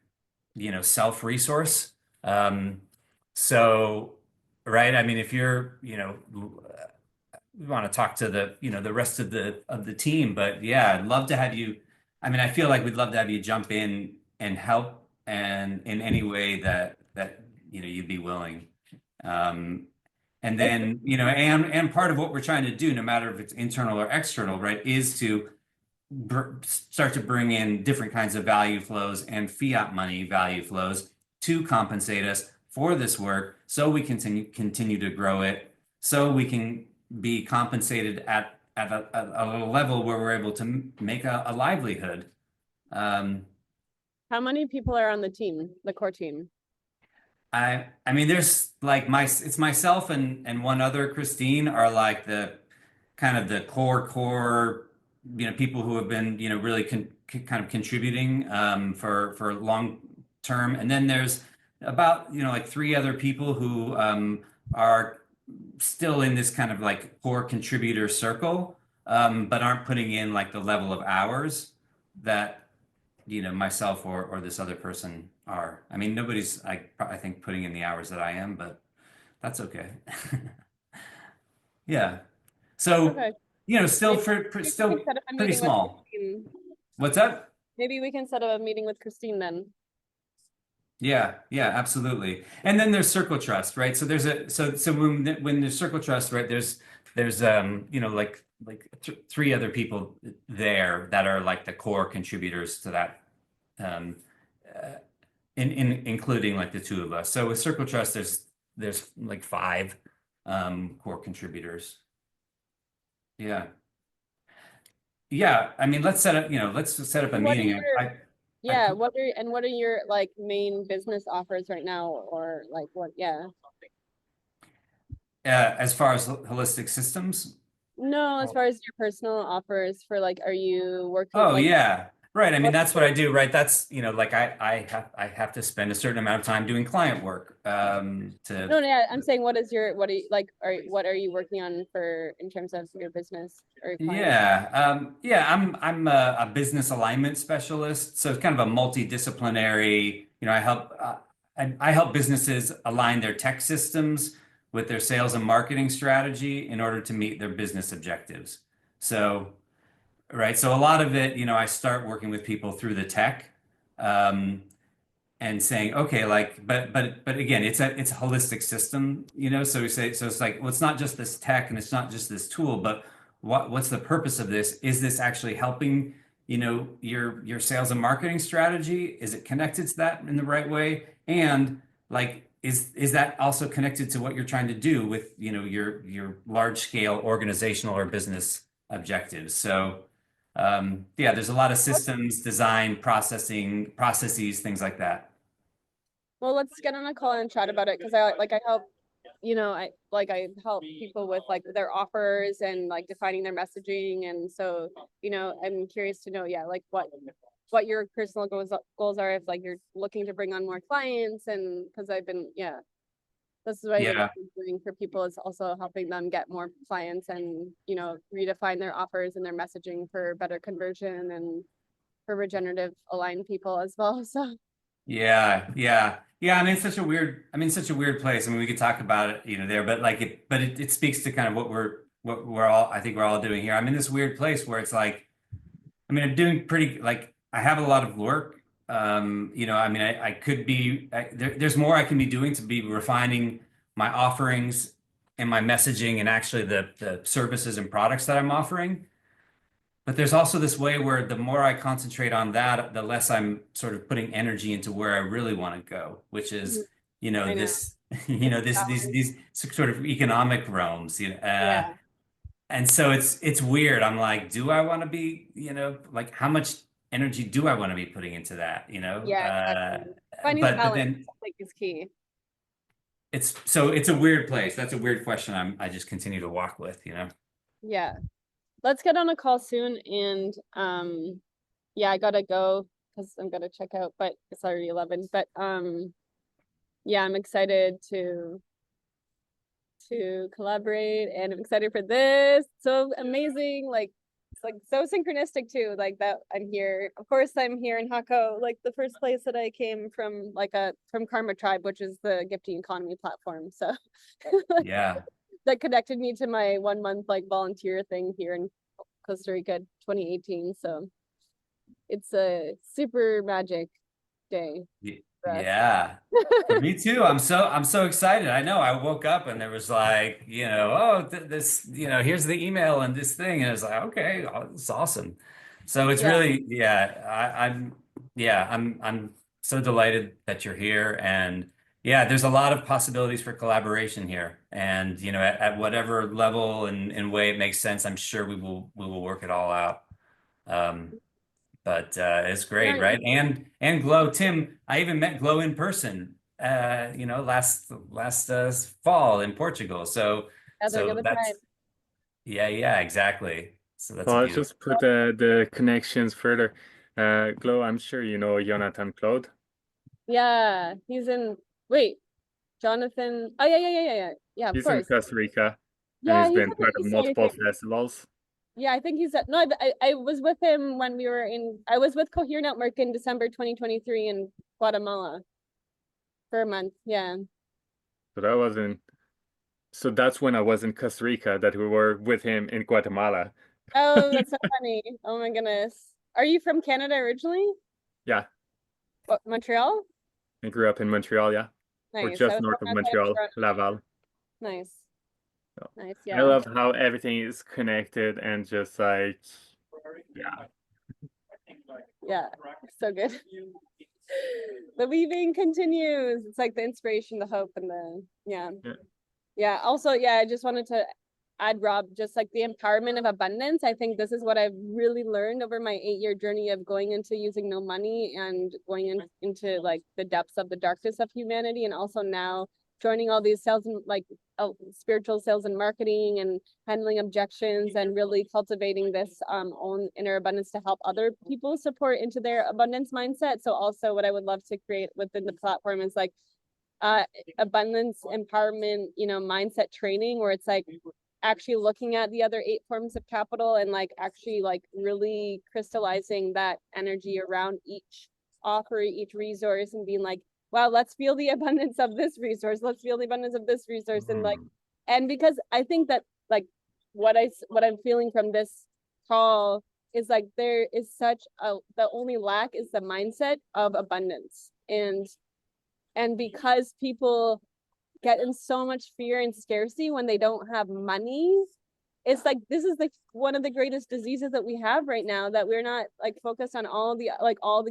you know, self-resource. So, right. I mean, if you're, you know, we want to talk to the, you know, the rest of the team, but yeah, I'd love to have you. I mean, I feel like we'd love to have you jump in and help and in any way that you know you'd be willing. And then, you know, and part of what we're trying to do, no matter if it's internal or external, right, is to start to bring in different kinds of value flows and fiat money value flows to compensate us for this work so we continue to grow it, so we can be compensated at a level where we're able to make a livelihood. How many people are on the team, the core team? I mean, there's like it's myself and one other, Christine, are like the kind of the core, you know, people who have been, you know, really kind of contributing for long term. And then there's about, you know, like three other people who are still in this kind of like core contributor circle, but aren't putting in like the level of hours that you know myself or this other person are. I mean, nobody's I think putting in the hours that I am, but that's okay. Yeah. So Okay. you know, still Maybe still we can set up a pretty meeting with small. Christine. What's up? Maybe we can set up a meeting with Christine then. Yeah, yeah, absolutely. And then there's circle trust, right? So there's a so when there's circle trust, right? There's you know, like th three other people there that are like the core contributors to that, um, uh, in including like the two of us. So with circle trust, there's like five core contributors. Yeah, yeah. I mean, let's set up a What are meeting. your I yeah, what are your like main business offers right now, or like what? Yeah. as far as holistic systems. No, as far as your personal offers for like, are you working Oh like yeah. Right. I mean, what? that's what I do, right? That's, like I have to spend a certain amount of time doing client work to No, no, yeah, I'm saying what is your what are you like what are you working on for in terms of your business or your clients? yeah. Yeah, I'm a business alignment specialist, so it's kind of a multidisciplinary, I help businesses align their tech systems with their sales and marketing strategy in order to meet their business objectives. So right. So a lot of it, I start working with people through the tech, um, and saying, okay, like, but again, it's a holistic system, So we say, so it's like, well, it's not just this tech and it's not just this tool, but what's the purpose of this? Is this actually helping, your sales and marketing strategy? Is it connected to that in the right way? And like, is that also connected to what you're trying to do with, your large scale organizational or business objectives? So yeah, there's a lot of systems, design, processes, things like that. Well, let's get on a call and chat about it because I help, I help people with like their offers and like defining their messaging, and so I'm curious to know, yeah, like what your personal goals are if like you're looking to bring on more clients, and because I've been this is what I've Yeah. been doing for people is also helping them get more clients and redefine their offers and their messaging for better conversion and for regenerative aligned people as well. So Yeah, yeah, yeah. I'm in such a weird place. I mean, we could talk about it, there, but like it speaks to kind of I think we're all doing here. I'm in this weird place where it's like, I mean, I'm doing pretty, like, I have a lot of work. I mean, I could be, there's more I can be doing to be refining my offerings and my messaging and actually the services and products that I'm offering. But there's also this way where the more I concentrate on that, the less I'm sort of putting energy into where I really want to go, which Mhm. is, I know this, it's these sort of economic realms, yeah, and so it's weird. I'm like, do I want to be, like how much energy do I want to be putting into that, yeah, exactly. Finding but balance, then I think, is key. it's a weird place. That's a weird question. I just continue to walk with. Yeah. Let's get on a call soon, and yeah, I gotta go because I'm gonna check out, but it's already 11. But yeah, I'm excited to collaborate, and I'm excited for this. So amazing, like it's like so synchronistic too, like that I'm here. Of course, I'm here in Hako, like the first place that I came from, from Karma Tribe, which is the gifting economy platform. So Yeah. that connected me to my 1 month like volunteer thing here in Costa Rica 2018. So it's a super magic day for us. Yeah. For me too. I'm so excited. I know. I woke up and there was like, oh, this, here's the email and this thing, and it's like, okay, oh, it's awesome. So it's Yeah. really, yeah. I'm so delighted that you're here, and yeah, there's a lot of possibilities for collaboration here, and at whatever level and way it makes sense, I'm sure we will work it all out. Um, but it's great, Yeah, right? And Glow, Tim, I even met Glow in person, last fall in Portugal. So they're so gonna try. that's yeah, exactly. So that's Well, a I'll beautiful. just put the connections further. Glow, I'm sure you know Jonathan Claude. Yeah, he's in. Wait, Jonathan. Oh yeah. Of He's in course. Costa Rica and Yeah, he's he's been at the part of East Side, I multiple think. festivals. Yeah, I think he's at. No, I was with him when we were in. I was with Cohere Network in December 2023 in Guatemala for a month. Yeah. So that was in so that's when I was in Costa Rica that we were with him in Guatemala. Oh, that's so funny. Oh my goodness. Are you from Canada originally? Yeah. What, Montreal? I grew up in Montreal, yeah, or Nice. I just was north born of outside of Montreal, Toronto. Laval. Nice. So Nice. I Yeah. love how everything is connected and just like, yeah. Yeah. So good. The weaving continues. It's like the inspiration, the hope, and the Yeah. yeah. Also, yeah, I just wanted to add, Rob, just like the empowerment of abundance. I think this is what I've really learned over my 8-year journey of going into using no money and going into like the depths of the darkness of humanity, and also now joining all these sales and like spiritual sales and marketing and handling objections and really cultivating this own inner abundance to help other people support into their abundance mindset. So also what I would love to create within the platform is like abundance empowerment, mindset training, where it's like actually looking at the other 8 forms of capital and like actually like really crystallizing that energy around each offer, each resource, and being like, wow, let's feel the abundance of this resource, let's feel the abundance of this resource. And like, and because I think that like what I'm feeling from this call is like there is such the only lack is the mindset of abundance. And because people get in so much fear and scarcity when they don't have money, it's like this is like one of the greatest diseases that we have right now, that we're not like focused on all the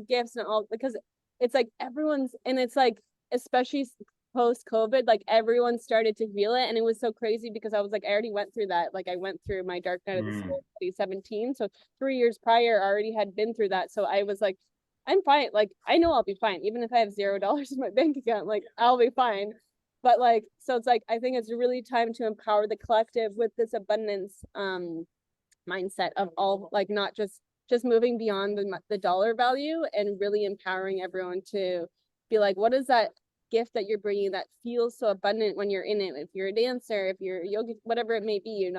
gifts and all, because it's like everyone's, and it's like especially post COVID, like everyone started to feel it. And it was so crazy because I was like, I already went through that. Like I went through my dark night of the soul at 17. So 3 years prior, I already had been through that. So I was like, I'm fine. Like I know I'll be fine. Even if I have $0 in my bank account, like I'll be fine. But like, so it's like, I think it's really time to empower the collective with this abundance mindset of all, like not just moving beyond the dollar value, and really empowering everyone to be like, what is that gift that you're bringing that feels so abundant when you're in it? If you're a dancer, if you're a yoga, whatever it may be,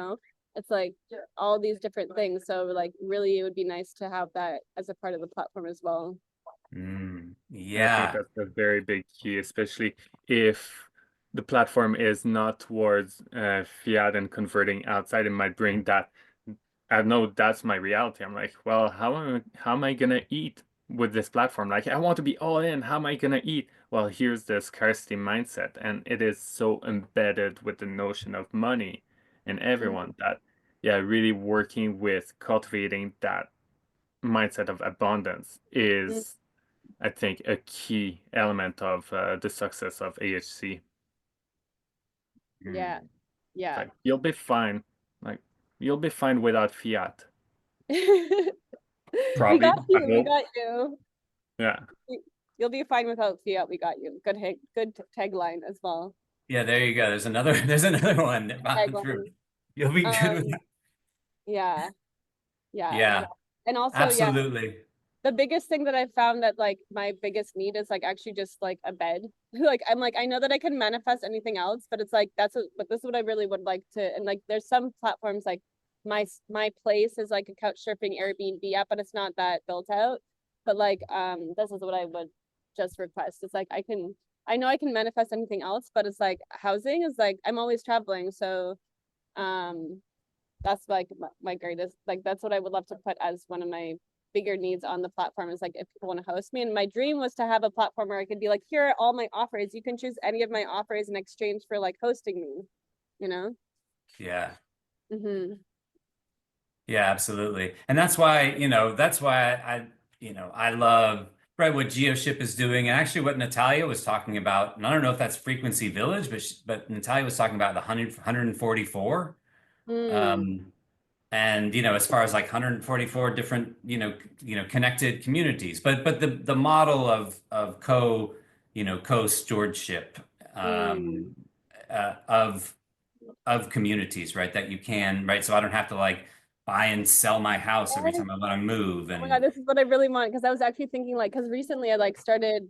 it's like all these different things. So like really it would be nice to have that as a part of the platform as well. I think Yeah. that's a very big key, especially if the platform is not towards fiat and converting outside. It might bring that. I know that's my reality. I'm like, well, how am I gonna eat with this platform? Like, I want to be all in. How am I gonna eat? Well, here's the scarcity mindset, and it is so embedded with the notion of money in everyone that, yeah, really working with cultivating that mindset of abundance is, I think, a key element of the success of HSC. Yeah. Yeah. Like, you'll be fine. Like, you'll be fine without fiat. We Probably, got I you. We hope. got you. Yeah. You'll be fine without fiat. We got you. Good tagline as well. Yeah, there you go. There's another one through. Tagline. You'll be good with that. Yeah. Yeah, And also, absolutely. the biggest thing that I found that like my biggest need is like actually just like a bed. Like I'm like, I know that I can manifest anything else, but it's like but this is what I really would like to. And like there's some platforms like my place is like a couch surfing Airbnb app, but it's not that built out. But like this is what I would just request. It's like I know I can manifest anything else, but it's like housing is like I'm always traveling, so that's like my greatest, like that's what I would love to put as one of my bigger needs on the platform, is like if people want to host me. And my dream was to have a platform where I could be like, here are all my offers, you can choose any of my offers in exchange for like hosting me, Yeah. Yeah, absolutely. And that's why, I love, right, what GeoShip is doing, and actually what Natalia was talking about. And I don't know if that's Frequency Village, but Natalia was talking about the 144. And as far as like 144 different connected communities, but the model of co-stewardship of communities, right, that you can, right, so I don't have to like buy and sell my house every time I want to move. And oh my God, this is what I really want, because I was actually thinking like, because recently I like started,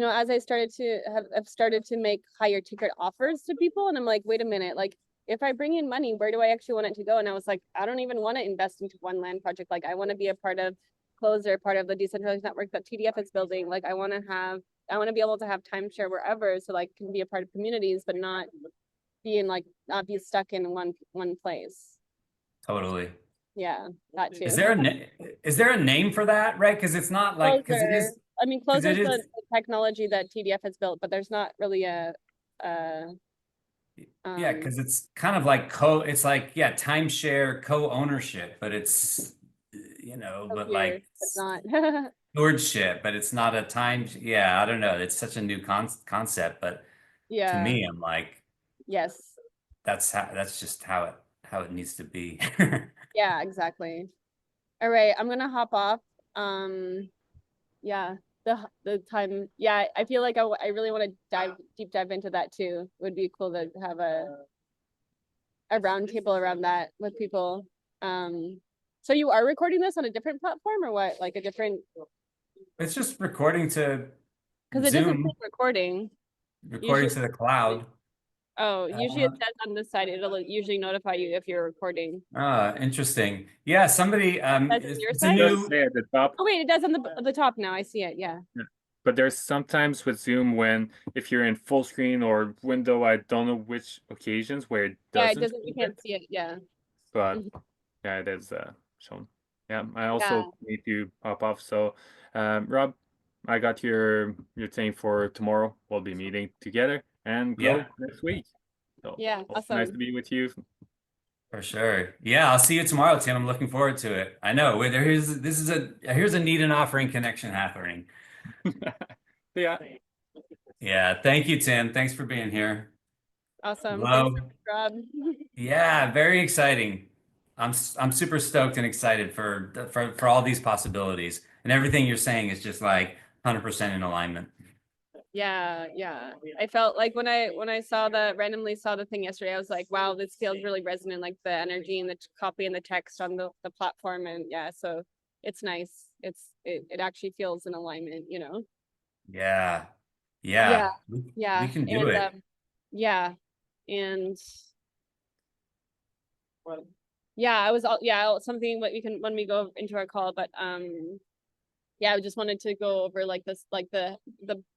as I started to have started to make higher ticket offers to people, and I'm like, wait a minute, like if I bring in money, where do I actually want it to go? And I was like, I don't even want to invest into one land project. Like I want to be a part of Closer, part of the decentralized network that TDF is building. Like I want to be able to have timeshare wherever, so like can be a part of communities, but not be stuck in one place. Totally. Yeah, that too. Is there a name for that, right? Because it's not like, because it is I mean, Because Closer it is the is, technology that TDF has built, but there's not really a yeah, because it's kind of like it's like, yeah, timeshare co-ownership, but it's, but weird. like It's not. stewardship, but it's not a time. Yeah, I don't know. It's such a new concept, but to Yeah. me, I'm like, Yes. that's just how it needs to be. Yeah, exactly. All right, I'm gonna hop off. Yeah, the time. Yeah, I feel like I really want to deep dive into that too. It would be cool to have a round table around that with people. So you are recording this on a different platform or what? Like a different, It's just recording to because it doesn't say Zoom, recording. recording Usually, to the cloud. usually it says on the side, it'll usually notify you if you're recording. Interesting. Yeah, somebody, That's on your it's a side? It does new, say at the top. Oh wait, it does on the top now. I see it. Yeah. But there's sometimes with Zoom when if you're in full screen or window, I don't know which occasions where it Yeah, it doesn't doesn't. You show can't it, see it. Yeah. but Mhm. yeah, it is shown. Yeah, I Yeah. also need to hop off. So, Rob, I got your thing for tomorrow. We'll be meeting together and grow yeah, next week. So Yeah. it's nice to Awesome. be with you. for sure. Yeah, I'll see you tomorrow, Tim. I'm looking forward to it. I know. Here's a need and offering connection happening. Yeah. Yeah, thank you, Tim. Thanks for being here. Awesome. Thanks, Hello. Rob. Yeah, very exciting. I'm super stoked and excited for all these possibilities. And everything you're saying is just like 100% in alignment. Yeah, yeah. I felt like when I randomly saw the thing yesterday, I was like, wow, this feels really resonant, like the energy and the copy and the text on the platform. And yeah, so it's nice. It actually feels in alignment, you know? Yeah. Yeah, Yeah. We yeah. can do And it. yeah. And yeah, I was all yeah, something what we can when we go into our call, but yeah, I just wanted to go over like this, like the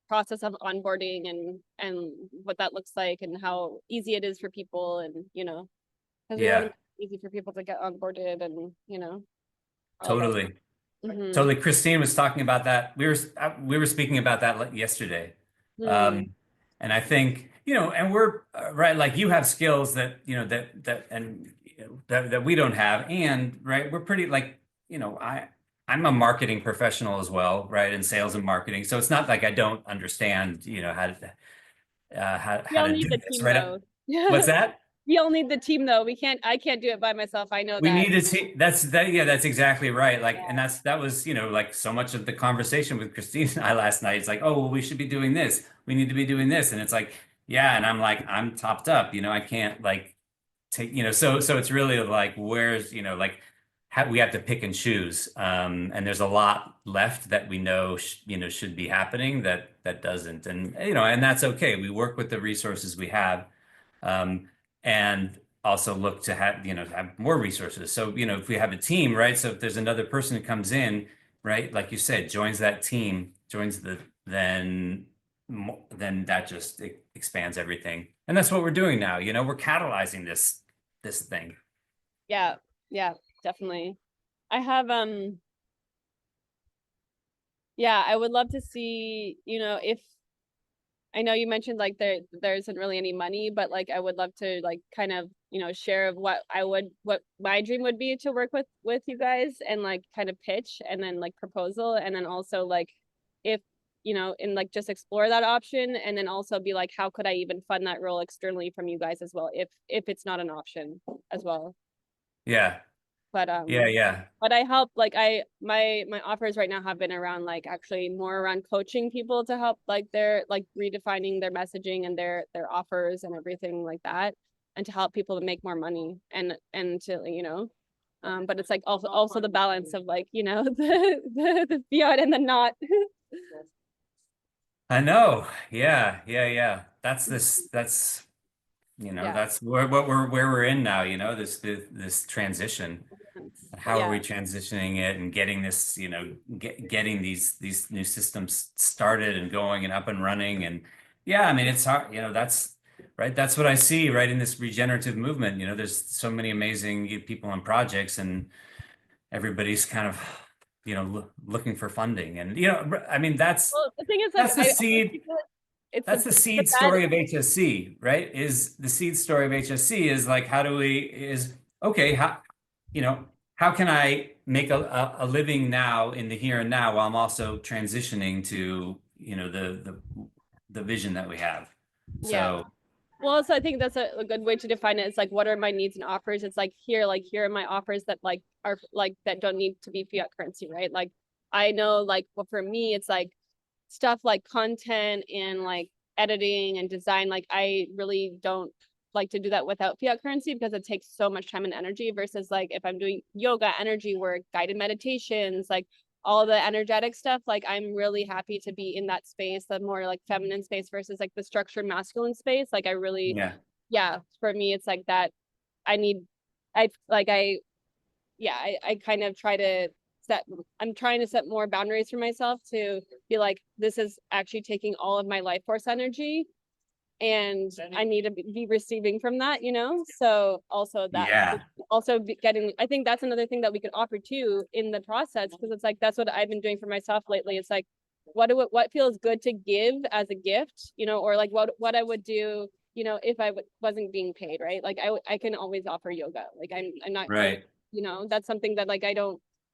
process of onboarding and what that looks like and how easy it is for people, and because we want to Yeah, make it easy for people to get onboarded, and all that. totally. Mm-hmm. Totally. Christine was talking about that. We were speaking about that yesterday. Mm. Um, and I think, and we're right, like you have skills that, that we don't have. And right, we're pretty like, I'm a marketing professional as well, right? In sales and marketing. So it's not like I don't understand, We how all to need do the this, team right? though. What's that? We all need the team though. I can't do it by myself. I know We that. need a team. Yeah, that's exactly right. Like, and that was, like so much of the conversation with Christine and I last night. It's like, oh, well, we should be doing this. We need to be doing this. And it's like, yeah. And I'm like, I'm topped up, I can't like take, so it's really like, where's, like how we have to pick and choose. And there's a lot left that we know, should be happening that doesn't. And that's okay. We work with the resources we have. And also look to have more resources. So, if we have a team, right? So if there's another person who comes in, right, like you said, joins that team, then that just expands everything. And that's what we're doing now. We're catalyzing this thing. Yeah, yeah, definitely. I have yeah, I would love to see, if I know you mentioned like there isn't really any money, but like I would love to like kind of, share of what my dream would be to work with you guys, and like kind of pitch and then like proposal, and then also like if and like just explore that option, and then also be like, how could I even fund that role externally from you guys as well, if it's not an option as well. Yeah. But Yeah. but I help, like my offers right now have been around like actually more around coaching people to help like their like redefining their messaging and their offers and everything like that, and to help people to make more money, and to but it's like also the balance of like the fiat and the not. I know. Yeah. That's Yeah. that's where we're in now, this transition. But How are yeah, we transitioning it and getting this, getting these new systems started and going and up and running? And yeah, I mean, it's hard, that's right. That's what I see right in this regenerative movement. There's so many amazing people and projects, and everybody's kind of looking for funding. And, I mean, that's Well, the thing is, like, the I seed. feel like it's That's the seed bad. story of HSC, right? Is the seed story of HSC is like, how do we, okay, how can I make a living now in the here and now while I'm also transitioning to, the vision that we have. Yeah. So Well, so I think that's a good way to define it. It's like, what are my needs and offers? It's like, here are my offers that like are like that don't need to be fiat currency, right? Like, I know, like, well, for me, it's like stuff like content and like editing and design. Like, I really don't like to do that without fiat currency because it takes so much time and energy versus like if I'm doing yoga, energy work, guided meditations, like all the energetic stuff, like I'm really happy to be in that space, the more like feminine space versus like the structured masculine space. Like I really, yeah, for me, it's like that I need, I like, I kind of try to I'm trying to set more boundaries for myself to be like, this is actually taking all of my life force energy and I need to be receiving from that, So also that yeah, getting, I think that's another thing that we could offer too in the process, because it's like, that's what I've been doing for myself lately. It's like, what feels good to give as a gift, or like what I would do, if I wasn't being paid, right? Like I can always offer yoga. Like I'm not, right. that's something that like, I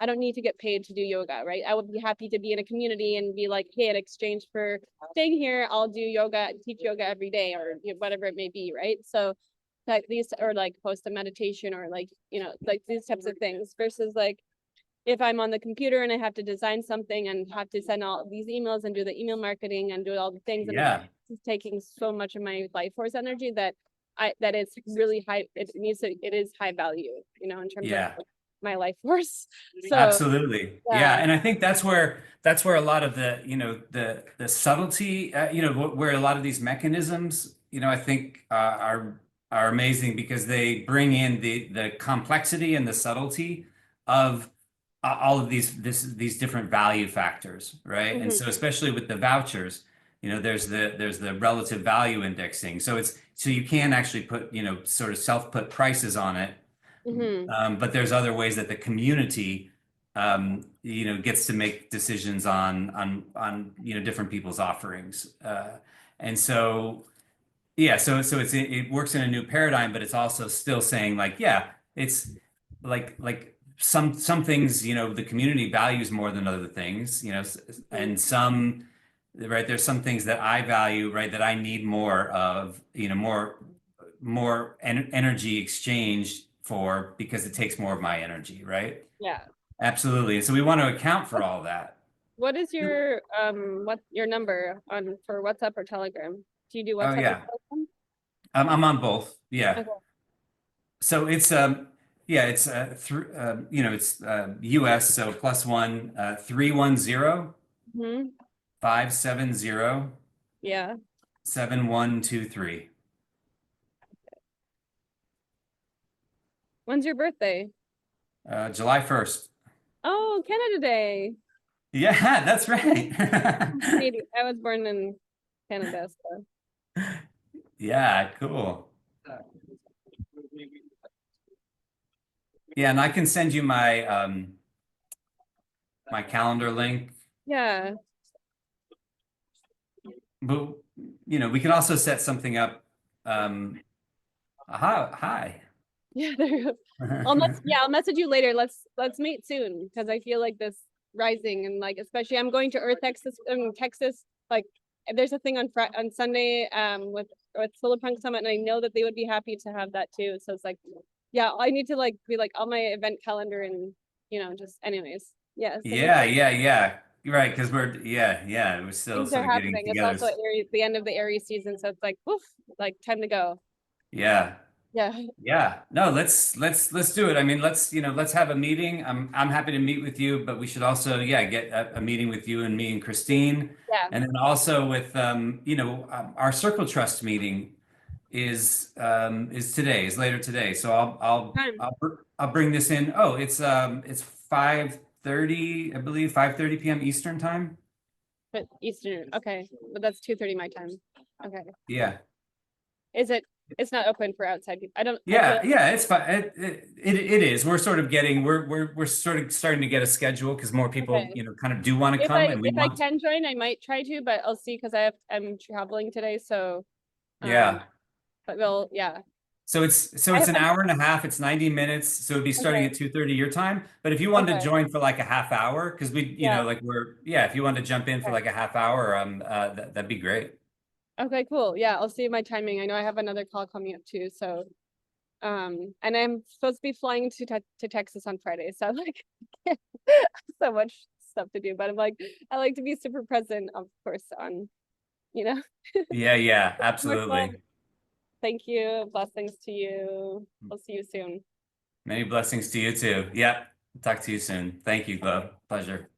don't need to get paid to do yoga, right? I would be happy to be in a community and be like, hey, in exchange for staying here, I'll do yoga, teach yoga every day, or whatever it may be, right? So like these, or like post a meditation, or like, like these types of things versus like, if I'm on the computer and I have to design something and have to send all these emails and do the email marketing and do all the things, and it's taking so much of my life force energy that it's really high. It is high value, in terms of my life force. So Absolutely. Yeah. And I think that's where a lot of the, the subtlety, where a lot of these mechanisms, I think are amazing because they bring in the complexity and the subtlety of all of these different value factors, right? And so especially with the vouchers, there's the relative value indexing. So you can actually put, sort of self-put prices on it. But there's other ways that the community, gets to make decisions on different people's offerings. And so, yeah, so it works in a new paradigm, but it's also still saying like, yeah, it's like some things, the community values more than other things, and some, right, there's some things that I value, right, that I need more of, more energy exchange for because it takes more of my energy, right? Yeah. Absolutely. And so we want to account for all that. What is your what's your number for WhatsApp or Telegram? Do you do WhatsApp? Oh yeah. I'm on both. Yeah. Okay. So it's it's it's US, so +1 310 570 Yeah. 7123. When's your birthday? July 1st. Oh, Canada Day. Yeah, that's right. Canadian. I was born in Canada, so. Yeah, cool. Yeah, and I can send you my my calendar link. Yeah. But we can also set something up. Hi. Yeah, there you go. I'll message you later. Let's meet soon, because I feel like this rising, and like especially I'm going to Earth Texas, Texas. Like there's a thing on Sunday with Solar Punk Summit, and I know that they would be happy to have that too. So it's like, yeah, I need to like be like on my event calendar, and just anyways. Yeah. So Yeah. You're right, because we're still things sort are of getting happening. It's together. also the end of the Aries season, so it's like, woof, like time to go. Yeah. Yeah. No, let's do it. I mean, let's have a meeting. I'm happy to meet with you, but we should also, get a meeting with you and me and Christine. Yeah. And then also with our Circle Trust meeting is later today. So I'll bring this in. Oh, it's 5:30, I believe, 5:30 p.m. Eastern time. But Eastern, okay, but that's 2:30 my time. Okay. Yeah. Is it it's not open for outside people. I feel Yeah, like- yeah, it's fine. It is. We're sort of getting we're sort of starting to get a schedule because more people, Okay. you know, kind of do want to if come, I and we if I want. can join, I might try to, but I'll see because I'm traveling today, so Yeah. but we'll So it's I an have- hour and a half. It's 90 minutes. So it'd be starting Okay. at 2:30 your time. But if you wanted to Okay. join for like a half hour, because we, you Yeah. know, like if you wanted to jump in for Okay. like a half hour, that'd be great. Okay, cool. Yeah, I'll see my timing. I know I have another call coming up too, so and I'm supposed to be flying to Texas on Friday, so I'm like so much stuff to do, but I'm like I like to be super present, of course, on Yeah, much absolutely. fun. Thank you. Blessings to you. I'll see you soon. Many blessings to you too. Yeah. Talk to you soon. Thank you, Glow. Pleasure.